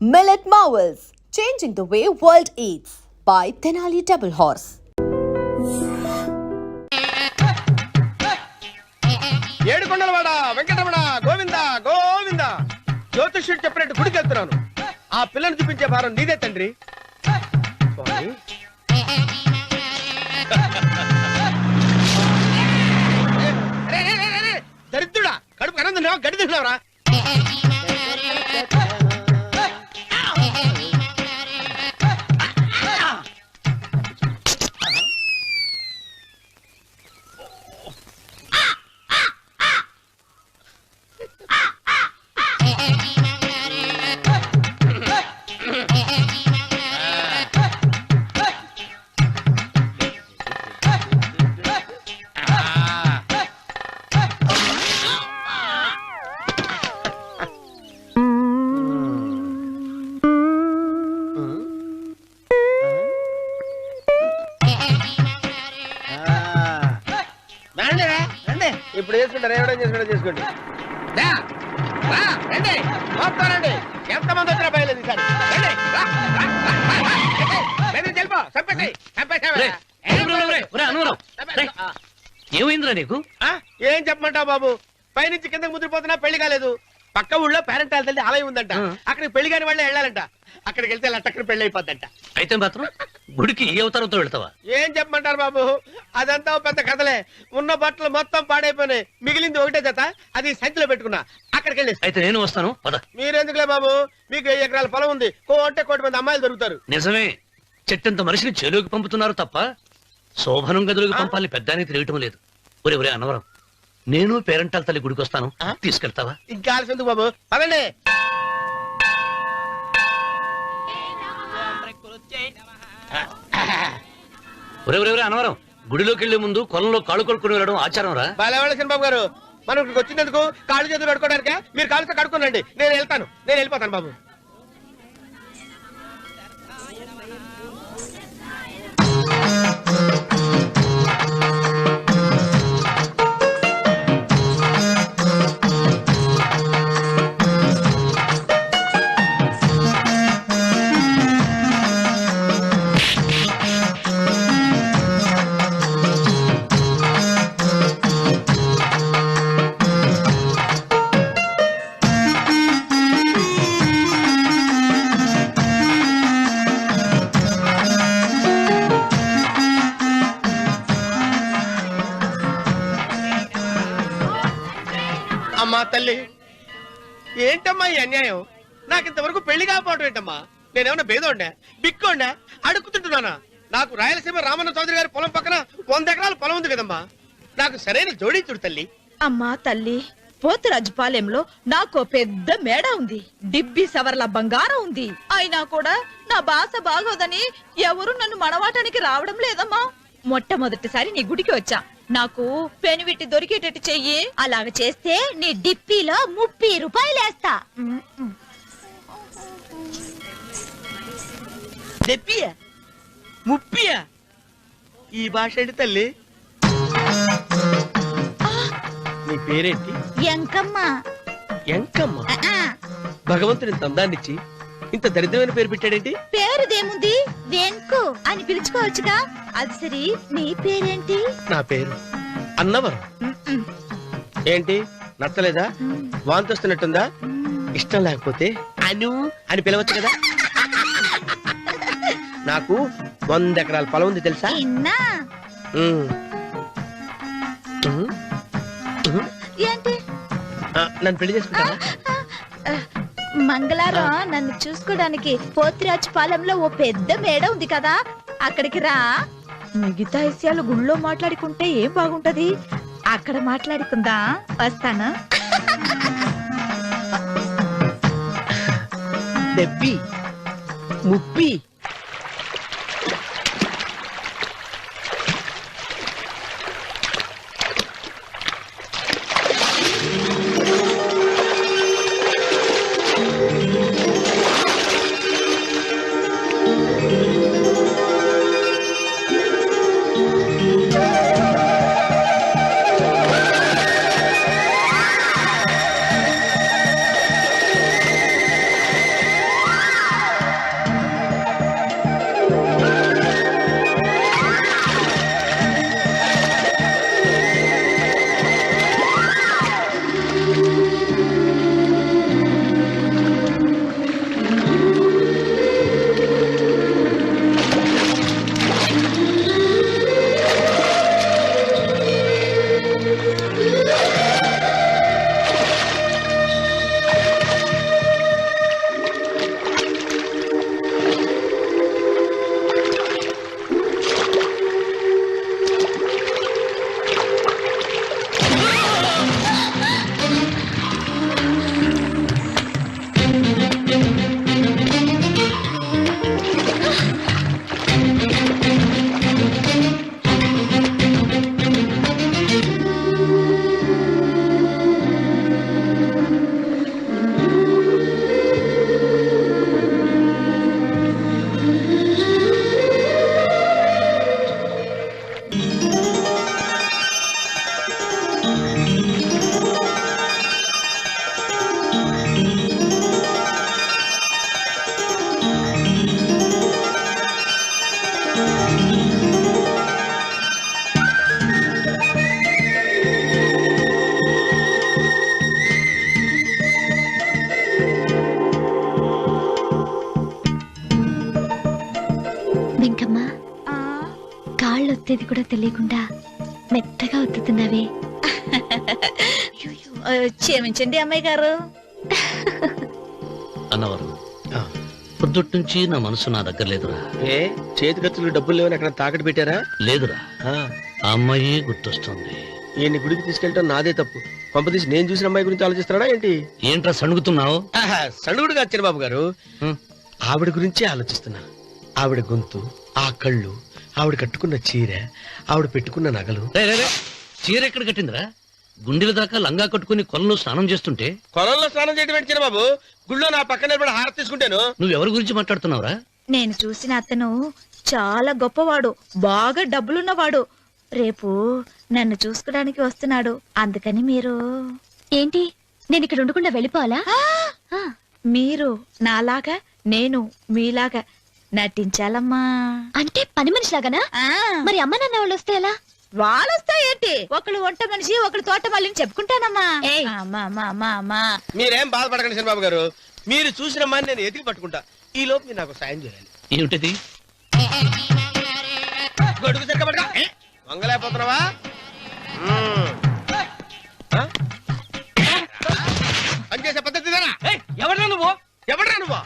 Millet Marvels, changing the way world eats by Tenali Double Horse. ఏడుకొండలవాడ వెంకటరమణ గోవింద గోవింద జ్యోతిష్యుడు చెప్పినట్టు గుడికి వెళ్తున్నాను. ఆ పిల్లని చూపించే భారం నీదే తండ్రి. స్వామి దరిద్రుడా, కడుపు కనం తిన్నావా, గడి తిన్నావరా? ఇప్పుడు చేసుకుంటారు, ఏమైనా చేసుకోండి. రండి మొత్తానండి, ఎంతమంది వచ్చినా బయలుదేరి సార్. ఏమైందిరా నీకు? ఏం చెప్పమంటావు బాబు, పైనుంచి కిందకి ముద్రపోతున్నా పెళ్లి కాలేదు. పక్క ఊళ్ళో పేరెంట్ తల్లి ఆలయం ఉందంట, అక్కడికి పెళ్లి కాని వాళ్ళే వెళ్ళాలంట. అక్కడికి వెళ్తే లట్టక్కడి పెళ్లి అయిపోద్దంట. అయితే మాత్రం గుడికి ఏ అవతారంతో వెళ్తావా? ఏం చెప్పమంటారు బాబు, అదంతా పెద్ద కథలే. ఉన్న బట్టలు మొత్తం పాడైపోయినాయి, మిగిలింది ఒకటే జత, అది సంచిలో పెట్టుకున్నా. అక్కడికి వెళ్ళి అయితే నేను వస్తాను పద. మీరెందుకులే బాబు, మీకు 10 ఎకరాల పొలం ఉంది, కోటే కోటి మంది అమ్మాయిలు దొరుకుతారు. నిజమే, చెట్టంత మనిషిని చెరువుకి పంపుతున్నారు తప్ప శోభనం గదులకు పంపాలని పెద్దానికి తెలియటం లేదు. ఒరే ఒరే అన్నవరం, నేను పేరెంటాల తల్లి గుడికి వస్తాను, తీసుకెళ్తావా? ఇంకా ఆలస్యం ఎందుకు బాబు, పదండి. ఒరే ఒరే ఒరే అన్నవరం, గుడిలోకి వెళ్లే ముందు కొలంలో కాళ్ళు కొడుకుని వెళ్ళడం ఆచారం రా. బాలవాళ్ళ బాబు గారు, మనం ఇక్కడికి వచ్చినందుకు కాళ్ళు చేతులు కడుక్కోవడానికే. మీరు కాళ్ళతో కడుక్కోనండి, నేను వెళ్తాను, నేను వెళ్ళిపోతాను బాబు. అమ్మా తల్లి, ఏంటమ్మా ఈ అన్యాయం? నాకు ఇంతవరకు పెళ్లి కాకపోవడం ఏంటమ్మా? నేనేమన్నా బేదోండా, బిక్కోండా, అడుక్కుతుంటున్నానా? నాకు రాయలసీమ రామన్న చౌదరి గారి పొలం పక్కన 100 ఎకరాల పొలం ఉంది కదమ్మా. నాకు సరైన జోడీ చూడు తల్లి. అమ్మా తల్లి, పోతురాజుపాలెంలో నాకు పెద్ద మేడ ఉంది, డిబ్బి సవర్ల బంగారం ఉంది. అయినా కూడా నా భాష బాగోదని ఎవరు నన్ను మనవాటానికి రావడం లేదమ్మా. మొట్టమొదటిసారి నీ గుడికి వచ్చా, నాకు పెనివిట్టి దొరికేటట్టు చెయ్యి. అలాగ చేస్తే నీ డిప్పీలో 30 రూపాయలు వేస్తా. చెప్పియా 30? ఈ భాష ఏంటి తల్లి? నీ పేరేంటి? ఎంకమ్మ. ఎంకమ్మ? భగవంతుని తందాన్నిచ్చి ఇంత దరిద్రమైన పేరు పెట్టాడేంటి? పేరుదేముంది, వెంకు అని పిలుచుకోవచ్చుగా. అది సరి, నీ పేరేంటి? నా పేరు అన్నవరం. ఏంటి నచ్చలేదా? వాంతి వస్తున్నట్టుందా? ఇష్టం లేకపోతే అను అని పిలవచ్చు కదా. నాకు 100 ఎకరాల పొలం ఉంది తెలుసా? ఏంటి? నన్ను పెళ్లి చేసుకుంటావా? మంగళారం నన్ను చూసుకోవడానికి పోతిరాజుపాలెంలో ఓ పెద్ద మేడ ఉంది కదా, అక్కడికి రా. మిగతా విషయాలు గుళ్ళో మాట్లాడుకుంటే ఏం బాగుంటది, అక్కడ మాట్లాడుకుందా. వస్తాను. డెబ్బి 30. వెంకమ్మ కాళ్ళు ఒత్తేది కూడా తెలియకుండా మెత్తగా ఒత్తుతున్నావే. క్షమించండి అమ్మాయి గారు. అన్నవరం పొద్దుటి నుంచి నా మనసు నా దగ్గర లేదురా. ఏ చేతి ఖర్చులు డబ్బులు లేవని అక్కడ తాకట్టు పెట్టారా? లేదురా, ఆ అమ్మాయి గుర్తొస్తుంది. ఈయన్ని గుడికి తీసుకెళ్ళటం నాదే తప్పు. పంపదీసి నేను చూసిన అమ్మాయి గురించి ఆలోచిస్తున్నాడా ఏంటి? ఏంట్రా సణుగుతున్నావు? సణుగుడుగా వచ్చిన బాబు గారు, ఆవిడ గురించి ఆలోచిస్తున్నా. ఆవిడ గొంతు, ఆ కళ్ళు, ఆవిడ కట్టుకున్న చీర, ఆవిడ పెట్టుకున్న నగలు. చీర ఎక్కడ కట్టిందిరా? గుండెల దాకా లంగా కట్టుకుని కొలంలో స్నానం చేస్తుంటే. కొలంలో స్నానం చేయడం ఏంటి చిన్నబాబు? గుళ్ళో నా పక్కన నిలబడి హారతి తీసుకుంటాను. నువ్వెవరి గురించి మాట్లాడుతున్నావురా? నేను చూసిన అతను చాలా గొప్పవాడు, బాగా డబ్బులున్నవాడు. రేపు నన్ను చూసుకోడానికి వస్తున్నాడు. అందుకని మీరు ఏంటి, నేను ఇక్కడ ఉండకుండా వెళ్ళిపోవాలా? మీరు నాలాగా, నేను మీలాగా నటించాలమ్మా. అంటే పని మనిషిలాగానా? మరి అమ్మ నాన్న వాళ్ళు వస్తే ఎలా? వాళ్ళొస్తా ఏంటి, ఒకళ్ళు వంట మనిషి, ఒకళ్ళు తోట మళ్ళీ చెప్పుకుంటానమ్మా. మీరేం బాధపడకండి చిన్నబాబు గారు. మీరు చూసిన అమ్మాయిని నేను ఎతికి పట్టుకుంటా. ఈ లోపు మీరు నాకు సాయం చేయాలి. ఏమిటది? గొడుగు చెక్క పట్టుకో. వంగలేకపోతున్నావా? పనిచేసే పద్ధతి ఎవరా నువ్వు? ఎవడరా నువ్వు?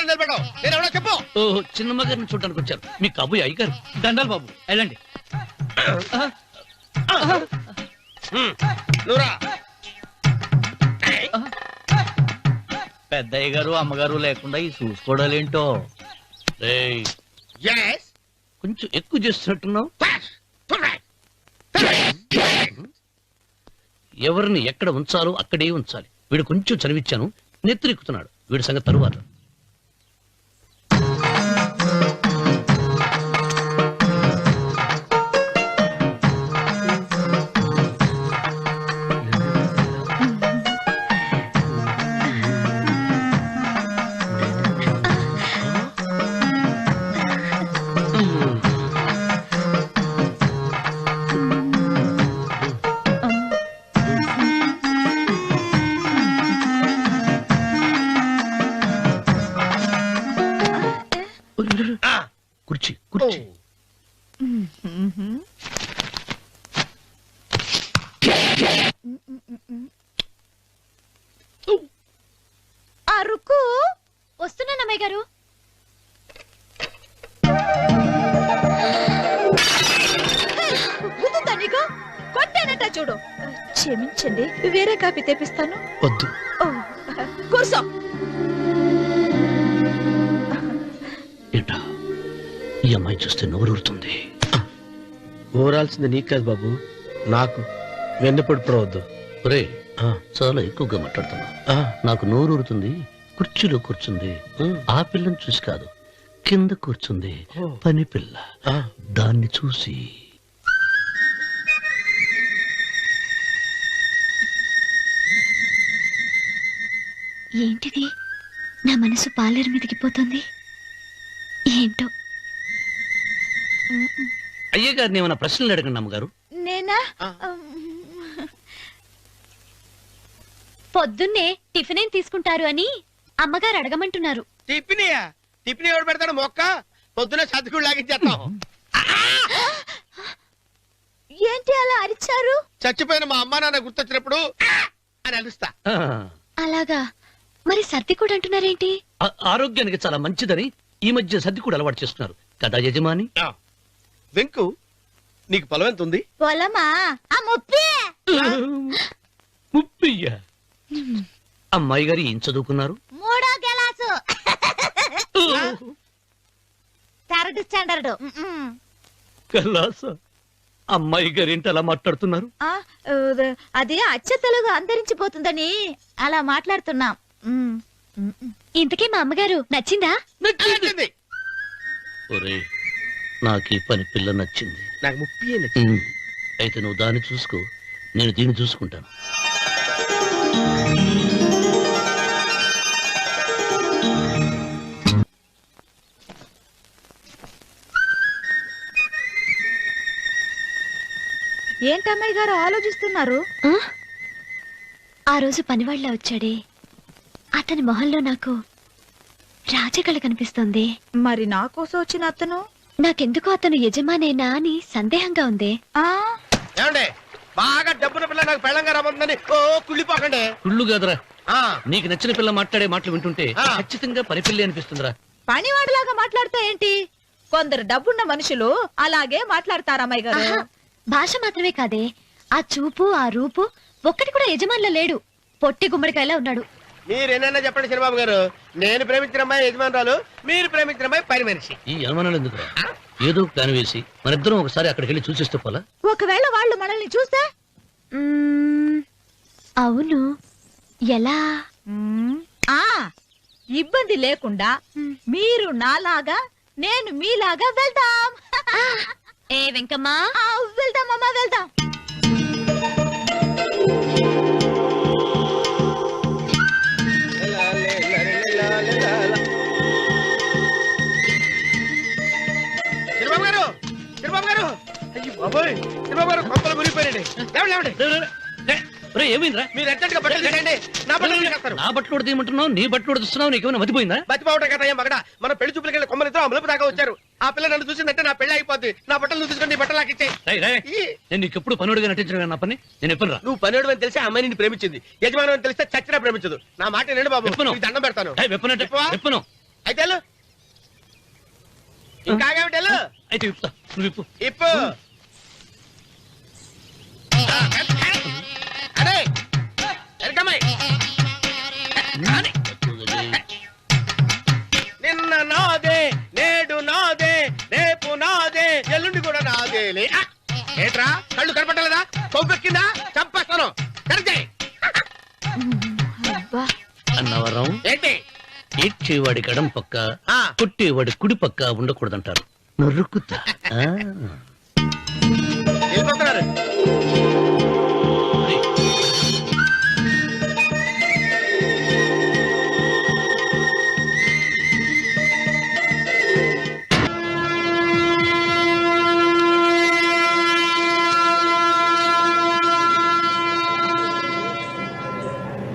నిలబడ్డావు. నేను ఎవడో చెప్పు. ఓహో, చిన్నమ్మ గారిని చూడడానికి వచ్చారు. మీ కబుయ్య అయ్యగారు. దండాలు బాబు, వెళ్ళండి. నువ్వురా. పెద్దయ్య గారు అమ్మగారు లేకుండా ఈ చూసుకోవడాలేంటో. కొంచెం ఎక్కువ చేస్తున్నట్టున్నావు. ఎవరిని ఎక్కడ ఉంచాలో అక్కడే ఉంచాలి. వీడు కొంచెం చదివిచ్చాను, నెత్తిరెక్కుతున్నాడు. వీడి సంగతి తరువాత. కుర్చీ కుర్చీ. అరుకు వస్తున్నాను అమ్మాయి గారు. కొట్టానట చూడు. క్షమించండి, వేరే కాపీ తెప్పిస్తాను. వద్దు. కూర్చో. ఏంటా ఈ అమ్మాయి చూస్తే నోరూరుతుంది. ఊరాల్సింది నీకు కాదు బాబు, నాకు. వెన్నపడి పడవద్దు. ఒరే, చాలా ఎక్కువగా మాట్లాడుతున్నా. నాకు నోరూరుతుంది. కుర్చీలో కూర్చుంది. ఆ పిల్లని చూసి కాదు, కింద కూర్చుంది పని పిల్ల. దాన్ని చూసి. ఏంటిది, నా మనసు పాలేరు మీదకి పోతుంది. ఏంటో. అయ్యగారిని ఏమైనా ప్రశ్నలు అడగండి అమ్మగారు. నేనా? పొద్దున్నే టిఫిన్ ఏం తీసుకుంటారు అని అమ్మగారు అడగమంటున్నారు. టిఫినియా? టిఫిన్ ఎవడు పెడతాడు? మొక్క పొద్దునే సర్దుకుడు లాగించేస్తాం. ఏంటి అలా అరిచారు? చచ్చిపోయిన మా అమ్మా నాన్న గుర్తొచ్చినప్పుడు అని అరుస్తా. అలాగా? మరి సర్ది కూడా అంటున్నారేంటి? ఆరోగ్యానికి చాలా మంచిదని ఈ మధ్య సర్ది కూడా అలవాటు చేస్తున్నారు కదా యజమాని. వెంకు, నీకు పొలం ఎంత ఉంది? పొలమా? ముప్పయ్య. అమ్మాయి గారు ఏం చదువుకున్నారు? 3వ క్లాసు, 3rd స్టాండర్డ్. కలాస. అమ్మాయి గారు ఏంటి అలా మాట్లాడుతున్నారు? అది అచ్చ తెలుగు అంతరించిపోతుందని అలా మాట్లాడుతున్నాం. ఇంతకీ మా అమ్మగారు నచ్చిందా? నచ్చింది. ఒరే, నాకు ఈ పని పిల్ల నచ్చింది. నాకు 30 నచ్చింది. అయితే నువ్వు దాన్ని చూసుకో, నేను దీన్ని చూసుకుంటాను. ఏంటమ్మాయి గారు ఆలోచిస్తున్నారు? ఆ రోజు పనివాళ్ళ వచ్చాడే, అతని మొహంలో నాకు రాజకళ కనిపిస్తోంది. మరి నా కోసం వచ్చిన అతను నాకెందుకు అతను యజమానేనా అని సందేహంగా ఉంది. ఆ ఏమండి బాగా డబ్బున పిల్ల నాకు పెళ్ళంగా రాబోతుందని ఓ కుళ్ళిపోకండి. కుళ్ళు కాదురా, ఆ, నీకు నచ్చిన పిల్ల మాట్లాడే మాటలు వింటుంటే ఆ. ఖచ్చితంగా పని పిల్లి అనిపిస్తుందిరా. పనివాడిలాగా మాట్లాడతా ఏంటి? కొందరు డబ్బున్న మనుషులు అలాగే మాట్లాడతారమ్మాయి గారు. ఆహా, భాష మాత్రమే కాదే, ఆ చూపు ఆ రూపు ఒక్కటి కూడా యజమానిలో లేడు. పొట్టి గుమ్మడికాయలా ఉన్నాడు. మీరేనైనా చెప్పండి చిరబాబు గారు, నేను ప్రేమించిన అమ్మాయి యజమానురాలు, మీరు ప్రేమించిన అమ్మాయి పని మనిషి. ఈ అనుమానాలు ఎందుకురా? ఏదో ప్లాన్ వేసి మనిద్దరం ఒకసారి అక్కడికి వెళ్ళి చూసేస్తే పోలా? ఒకవేళ వాళ్ళు మనల్ని చూస్తే మ్మ్, అవును, ఎలా? ఆ ఇబ్బంది లేకుండా మీరు నాలాగా నేను మీలాగా వెళ్దాం. ఏ వెంకమ్మా, వెళ్దాం అమ్మా, వెళ్దాం. చిరబాబు గారు, చిరబాబు గారు, అయ్యి బాబోయ్, చిరబాబు గారు కొంపలు మునిగిపోయారండి. లేవండి, లేవండి. ఏమైందిరా? మీరు అర్జెంట్ గా బట్టలు తీసేయండి, నా బట్టలు తీసేస్తారు. నా బట్టలు తీయమంటున్నావు, నీ బట్టలు ఉడుతున్నావు, నీకేమైనా మతిపోయిందా? బతిపావటం కదా ఏం మగడ, మన పెళ్లి చూపులకి వెళ్ళి కొమ్మలు ఇద్దరు అమలుపు దాకా వచ్చారు. ఆ పిల్ల నన్ను చూసిందంటే నా పెళ్లి అయిపోద్ది. నా బట్టలు నువ్వు తీసుకొని నీ బట్టలు నాకు ఇచ్చేయి. రేయ్, రేయ్, నేను నీకు ఎప్పుడు పనుడిగా నటించిన నా పని నేను ఎప్పుడు రా? నువ్వు పనివాడు అని తెలిసి ఆ అమ్మాయి నిన్ను ప్రేమించింది, యజమాని అని తెలిస్తే చచ్చినా ప్రేమించదు. నా మాట వినండి బాబు, విప్పను. నీకు దండం పెడతాను. వెప్పనంటే విప్పవా? విప్పను. అయితే వెళ్ళు. ఇంకా ఆగేమిటి వెళ్ళు. అయితే విప్పుతా, నువ్వు విప్పు. ఇప్పు. అరే ఎరకమ్మాయి. నిన్న నాదే, నేడు నాదే, రేపు నాదే, ఎల్లుండి కూడా నాదేలే. ఏట్రా కళ్ళు కనపట్టలేదా? కొవ్వెక్కిందా? చంపేస్తాను. కరెక్టే. అన్నవరం ఏంటి? ఏడ్చేవాడి గడం పక్క, ఆ. కొట్టేవాడి కుడి పక్క ఉండకూడదంటారు. నరుకుతా. ఆ. వెళ్ళిపోతున్నారు.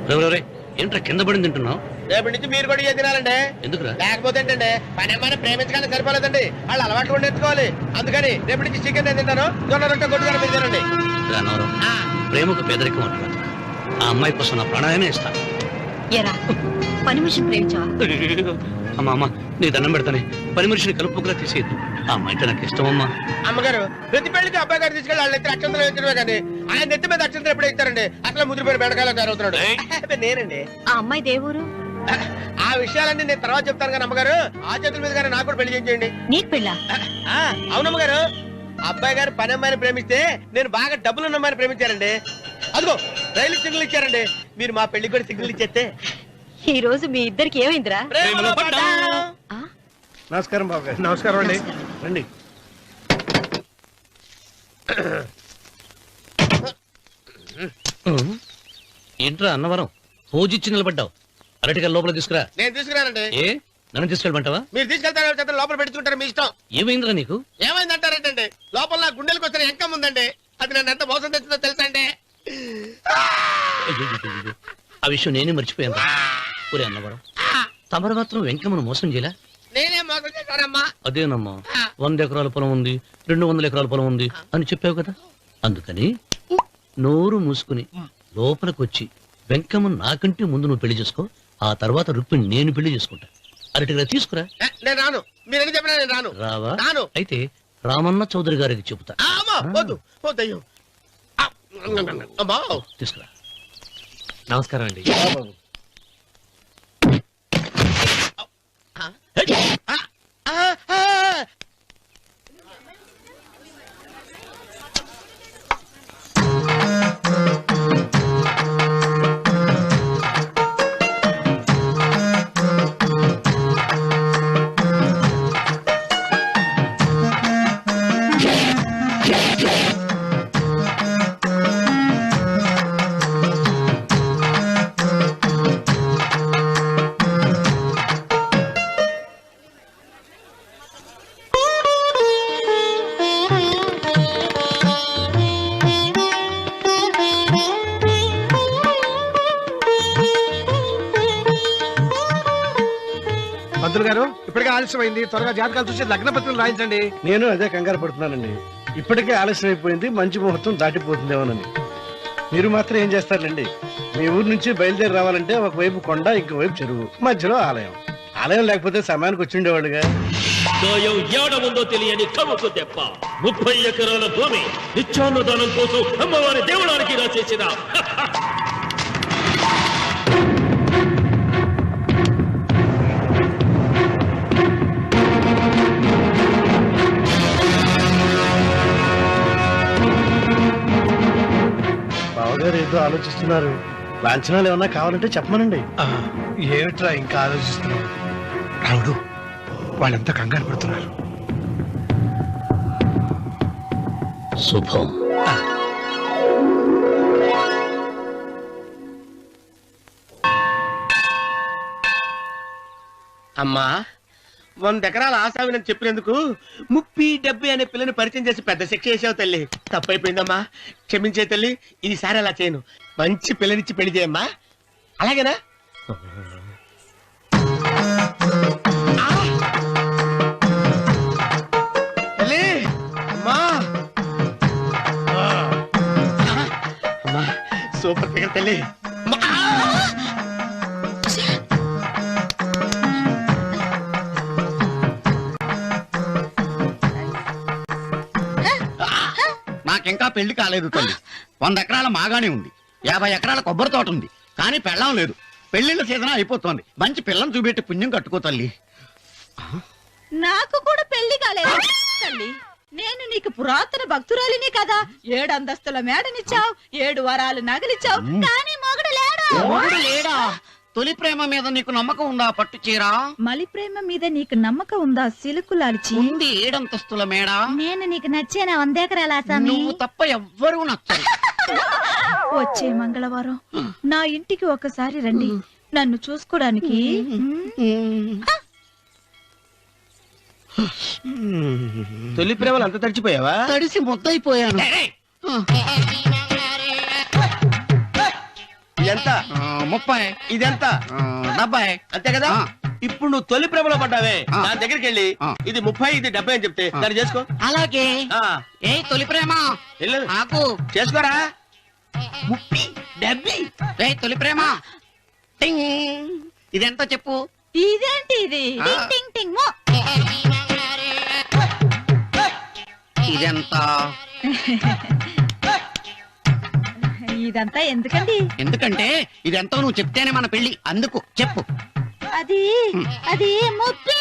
రేయ్, రేయ్, ఏంట్రా కింద పడింది తింటున్నావు? రేపటి నుంచి మీరు కూడా ఇదే తినాలండి. ఎందుకురా? లేకపోతే ఏంటండి, పని అమ్మాయిని ప్రేమించగానే సరిపోలేదండి, వాళ్ళు అలవాట్లు కూడా నేర్చుకోవాలి. అందుకని రేపటి నుంచి చికెన్ నేను తింటాను, జొన్న రొట్టె కొట్టుకొని మీరు తినండి. రే అన్నవరం, ప్రేమకు పేదరికం అంటారు. ఆ అమ్మాయి కోసం నా ప్రాణాయమే ఇస్తాను. ఎరా పని మనిషిని ప్రేమించావా? అమ్మా అమ్మ, నీ దండం పెడతానే, పని మనిషిని కలుపుకులా తీసేయద్దు. ఆ అమ్మాయి అంటే నాకు ఇష్టం అమ్మా. అమ్మగారు ప్రతి పెళ్లికి అబ్బాయి గారు తీసుకెళ్ళి వాళ్ళ ఎత్తి అక్షంతలు వేయించడమే కానీ ఆయన నెత్తి మీద అక్షంతలు ఎప్పుడే ఇస్తారండి. అసలు ముదిరిపోయిన బెడకాయలో తయారవుతున్నాడు. అబ్బే, నేనండి. ఆ అమ్మాయి దేవురు ఆ విషయాలన్నీ నేను తర్వాత చెప్తాను కానీ అమ్మగారు, ఆ చేతుల మీద కానీ నాకు కూడా పెళ్లి చేయండి. నీకు పెళ్ళా? అవునమ్మగారు, అబ్బాయి గారు పని అమ్మాయిని ప్రేమిస్తే నేను బాగా డబ్బులున్న అమ్మాయిని ప్రేమించారండి. అదిగో రైలు సిగ్నల్ ఇచ్చారండి. మీరు మా పెళ్లికి కూడా సిగ్నల్ ఇచ్చేస్తే ఈ రోజు మీ ఇద్దరికి ఏమైందిరా? ప్రేమలో పడ్డాం. నమస్కారం బాబు గారు. నమస్కారం అండి. రండి. ఏంట్రా అన్నవరం, పూజిచ్చి నిలబడ్డావు? అరటిగా లోపల తీసుకురా. నేను తీసుకురానండి. ఏ నన్ను తీసుకెళ్ళమంటావా? మీరు తీసుకెళ్తారో చేత లోపల పెట్టుకుంటారు, మీ ఇష్టం. ఏమైందిరా నీకు? ఏమైందంటారేంటండి, లోపల నా గుండెలకు వచ్చిన ఎంకం ఉందండి. అది నన్ను ఎంత మోసం తెచ్చిందో తెలుసా అండి. అయ్యయ్యయ్యయ్యో, ఆ విషయం నేనే మర్చిపోయాను. ఒరే అన్నవరం, తమరు మాత్రం వెంకమ్మను మోసం చేయలే? నేనే మోసం చేశానమ్మా. అదేనమ్మా, 100 ఎకరాల పొలం ఉంది, 200 ఎకరాల పొలం ఉంది అని చెప్పావు కదా, అందుకని నోరు మూసుకుని లోపలికి వచ్చి వెంకమ్మను నాకంటే ముందు నువ్వు పెళ్లి చేసుకో, ఆ తర్వాత రుక్మిణి నేను పెళ్లి చేసుకుంటా. అరటిగా తీసుకురా. నేను రాను, మీరని చెప్పినా నేను రాను. రావా? రాను. అయితే రామన్న చౌదరి గారికి చెబుతా. అమ్మా, వద్దు వద్దయ్యో. అమ్మా, తీసుకురా. నమస్కారం అండి. పంతులు గారు ఇప్పటికే ఆలస్యమైంది, త్వరగా జాతకాలు చూసి లగ్న పత్రికలు రాయించండి. నేను అదే కంగారు పడుతున్నానండి. ఇప్పటికే ఆలస్యం అయిపోయింది, మంచి ముహూర్తం దాటిపోతుందేమోనని. మీరు మాత్రం ఏం చేస్తారండి? మీ ఊరు నుంచి బయలుదేరి రావాలంటే ఒకవైపు కొండ, ఇంకోవైపు చెరువు, మధ్యలో ఆలయం. ఆలయం లేకపోతే సమయానికి వచ్చి ఉండేవాళ్ళుగా. దోయం ఏడముందో తెలియని కవుకు దెబ్బ 30 ఎకరాల భూమి నిత్యాన్నదానం కోసం అమ్మవారి దేవుడానికి రాసేసిన బావగారు ఏదో ఆలోచిస్తున్నారు. లాంఛనాలు ఏమన్నా కావాలంటే చెప్పమనండి. ఏమిట్రా ఇంకా ఆలోచిస్తున్నావు? రావుడు, వాళ్ళంతా కంగారు పడుతున్నారు. శుభం. అమ్మా 100 ఎకరాల ఆశావినని చెప్పినందుకు 30-70 అనే పిల్లని పరిచయం చేసి పెద్ద శిక్ష చేసావు తల్లి. తప్పైపోయిందమ్మా, క్షమించే తల్లి. ఈసారి అలా చేయను. మంచి పిల్లనిచ్చి పెళ్లి చేయమ్మా. అలాగేనా? తల్లి, అమ్మా. అమ్మా, సూపర్ ఫిగర్ తల్లి. నాకింకా పెళ్లి కాలేదు తల్లి. 100 ఎకరాల మాగానే ఉంది, 50 ఎకరాల కొబ్బరి తోట ఉంది, కానీ పెళ్ళం లేదు. పెళ్లిళ్ళ సీజన్ అయిపోతుంది. మంచి పిల్లని చూపెట్టి పుణ్యం కట్టుకో తల్లి. నాకు కూడా పెళ్లి కాలేదు తల్లి. నేను నీకు పురాతన భక్తురాలిని కదా. 7 అంతస్తుల మేడనిచ్చావు, 7 వరాలు నగలిచ్చావు, కానీ మొగుడు లేడు. మొగుడు లేడా? తొలి ప్రేమ మీద నీకు నమ్మకం ఉందా? పట్టు చీర. మలి ప్రేమ మీద నీకు నమ్మకం ఉందా? సిలుకులాల్చి ఉంది 7 అంతస్తుల మేడ. నేను నీకు నచ్చేనా 100 ఎకరాల ఆసామి? నువ్వు తప్ప ఎవ్వరూ నచ్చరు. వచ్చే మంగళవారం నా ఇంటికి ఒకసారి రండి, నన్ను చూసుకోడానికి. తొలి ప్రేమలు అంత తడిచిపోయావా? తడిసి ముద్దయిపోయాను. ఇదెంత? 30. ఇదెంత? 70. అంతే కదా. ఇప్పుడు నువ్వు తొలి ప్రేమలో పడ్డావే, దాని దగ్గరికి వెళ్ళి ఇది 30 ఇది 70 అని చెప్తే దాన్ని చేసుకో. అలాగే. ఏ తొలి ప్రేమ వెళ్ళు, నాకు చేసుకోరా. 30, 70. ఏ తొలి ప్రేమ టింగ్. ఇదెంత చెప్పు? ఇదేంటి ఇది? టింగ్ టింగ్ టింగ్ మో. ఇదెంత? ఇదంతా ఎందుకండి? ఎందుకంటే ఇదెంతో నువ్వు చెప్తేనే మన పెళ్లి. అందుకు చెప్పు. అది అది ముప్పి,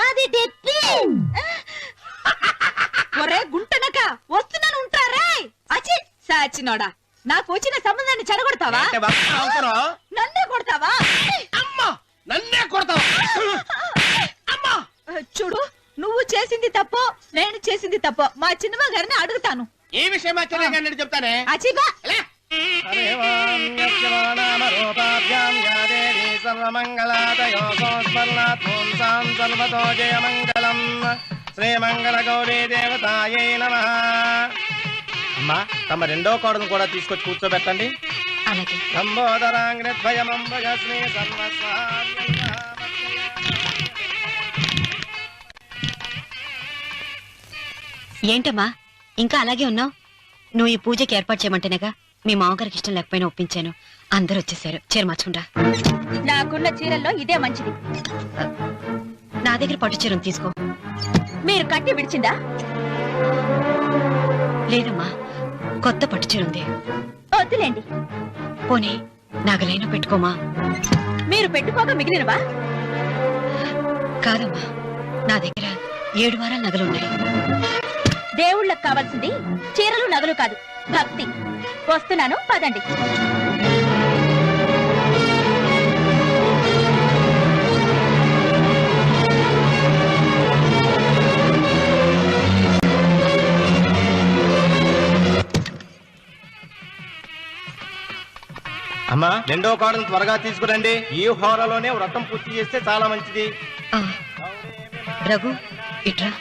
అది డెప్పి. ఒరే గుంటనక, వస్తున్నాను ఉంటారా? అచి సాచినోడా, నాకు వచ్చిన సంబంధాన్ని చెడగొడతావా? అంటే బాగా అవసరం. నన్నే కొడతావా? అమ్మా, నన్నే కొడతావా? అమ్మా, చూడు, నువ్వు చేసింది తప్పో నేను చేసింది తప్పో మా చిన్నమ్మ గారిని అడుగుతాను. ఈ విషయం ఆశ్చర్యంగా చెప్తానే. అచిబా శ్రీమంగళ గౌరీ దేవతాయే నమః. అమ్మా, తమ రెండో కోడను కూడా తీసుకొచ్చి కూర్చోబెట్టండి. అలాగే. లంబోదరాంగ్రద్వయమంబగ శ్రీ ఏంటమ్మా ఇంకా అలాగే ఉన్నావు? నువ్వు ఈ పూజకి ఏర్పాటు చేయమంటేనేగా మీ మామగారికి ఇష్టం లేకపోయినా ఒప్పించాను. అందరూ వచ్చేసారు. చీర మార్చుకుంటా. నాకున్న చీరల్లో ఇదే మంచిది. నా దగ్గర పట్టు చీరను తీసుకో. మీరు కట్టి విడిచిందా? లేదమ్మా, కొత్త పట్టు చీర ఉంది. వద్దులేండి. పోనీ నాగలైనా పెట్టుకోమా. మీరు పెట్టుకోక మిగిలినవా? కాదమ్మా, నా దగ్గర 7 వారాల నగలున్నాయి. దేవుళ్ళకు కావాల్సింది చీరలు నగలు కాదు, భక్తి. వస్తున్నాను, పదండి. అమ్మా, రెండో కోడను త్వరగా తీసుకురండి. ఈ హోరలోనే వ్రతం పూర్తి చేస్తే చాలా మంచిది. రఘు, ఇట్రా.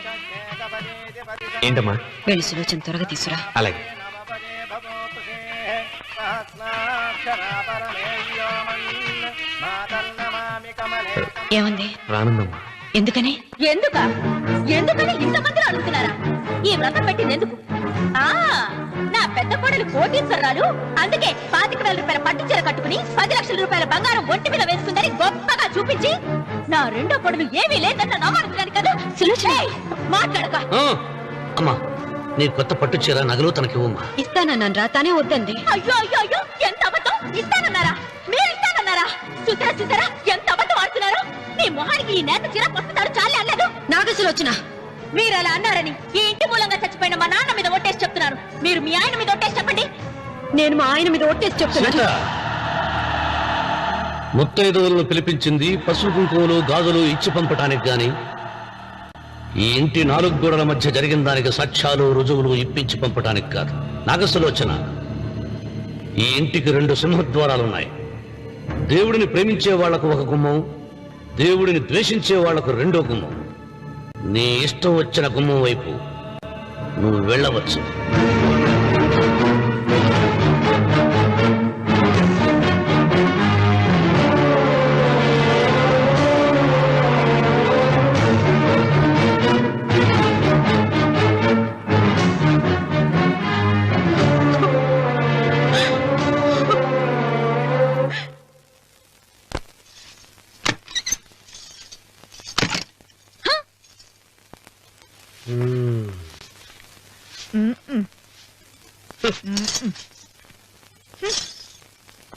ఏంటమ్మా? వెళ్ళి సులోచన త్వరగా తీసురా. అలాగే. ఏముంది? రానుందమ్మా. ఎందుకని? ఎందుకని ఇంతమందిని అడుగుతున్నారా? ఈ వ్రతం పెట్టింది ఎందుకు? నా పెద్ద కోడలు కోటీశ్వరరాలు, అందుకే 25,000 రూపాయల పట్టు చీర కట్టుకుని 10 లక్షల రూపాయల బంగారం ఒంటి మీద వేసుకుందని గొప్పగా చూపించి నా రెండో కోడలు ఏమీ లేదన్న నమ్మకం కదా. మాట్లాడక. అమ్మా, నీ కొత్త పట్టు చీర నగలు తనకివ్వమ్మా. ఇస్తానన్నాను రా, తానే వద్దంది. అయ్యో అయ్యో అయ్యో, ఎంత అబద్ధం! ఇస్తానన్నారా? మీరు ఇస్తానన్నారా? చూసారా చూసారా ఎంత అబద్ధం ఆడుతున్నారు? మీ మొహానికి ఈ నేత చీర వస్తున్నాడు చాలే అనలేదు. నాగసులు వచ్చిన మీరు అలా అన్నారని ఈ ఇంటి మూలంగా చచ్చిపోయిన మా నాన్న మీద ఒట్టేసి చెప్తున్నారు. మీరు మీ ఆయన మీద ఒట్టేసి చెప్పండి. నేను మా ఆయన మీద ఒట్టేసి చెప్తున్నాను. ముత్తైదువులను పిలిపించింది పసుపు కుంకుమలు గాజులు ఇచ్చి పంపటానికి గాని, ఈ ఇంటి 4 గోడల మధ్య జరిగిన దానికి సాక్ష్యాలు రుజువులు ఇప్పించి పంపటానికి కాదు. నాగసులోచన, ఈ ఇంటికి 2 సింహద్వారాలున్నాయి. దేవుడిని ప్రేమించే వాళ్లకు ఒక గుమ్మం, దేవుడిని ద్వేషించే వాళ్లకు 2వ గుమ్మం. నీ ఇష్టం వచ్చిన గుమ్మం వైపు నువ్వు వెళ్ళవచ్చు.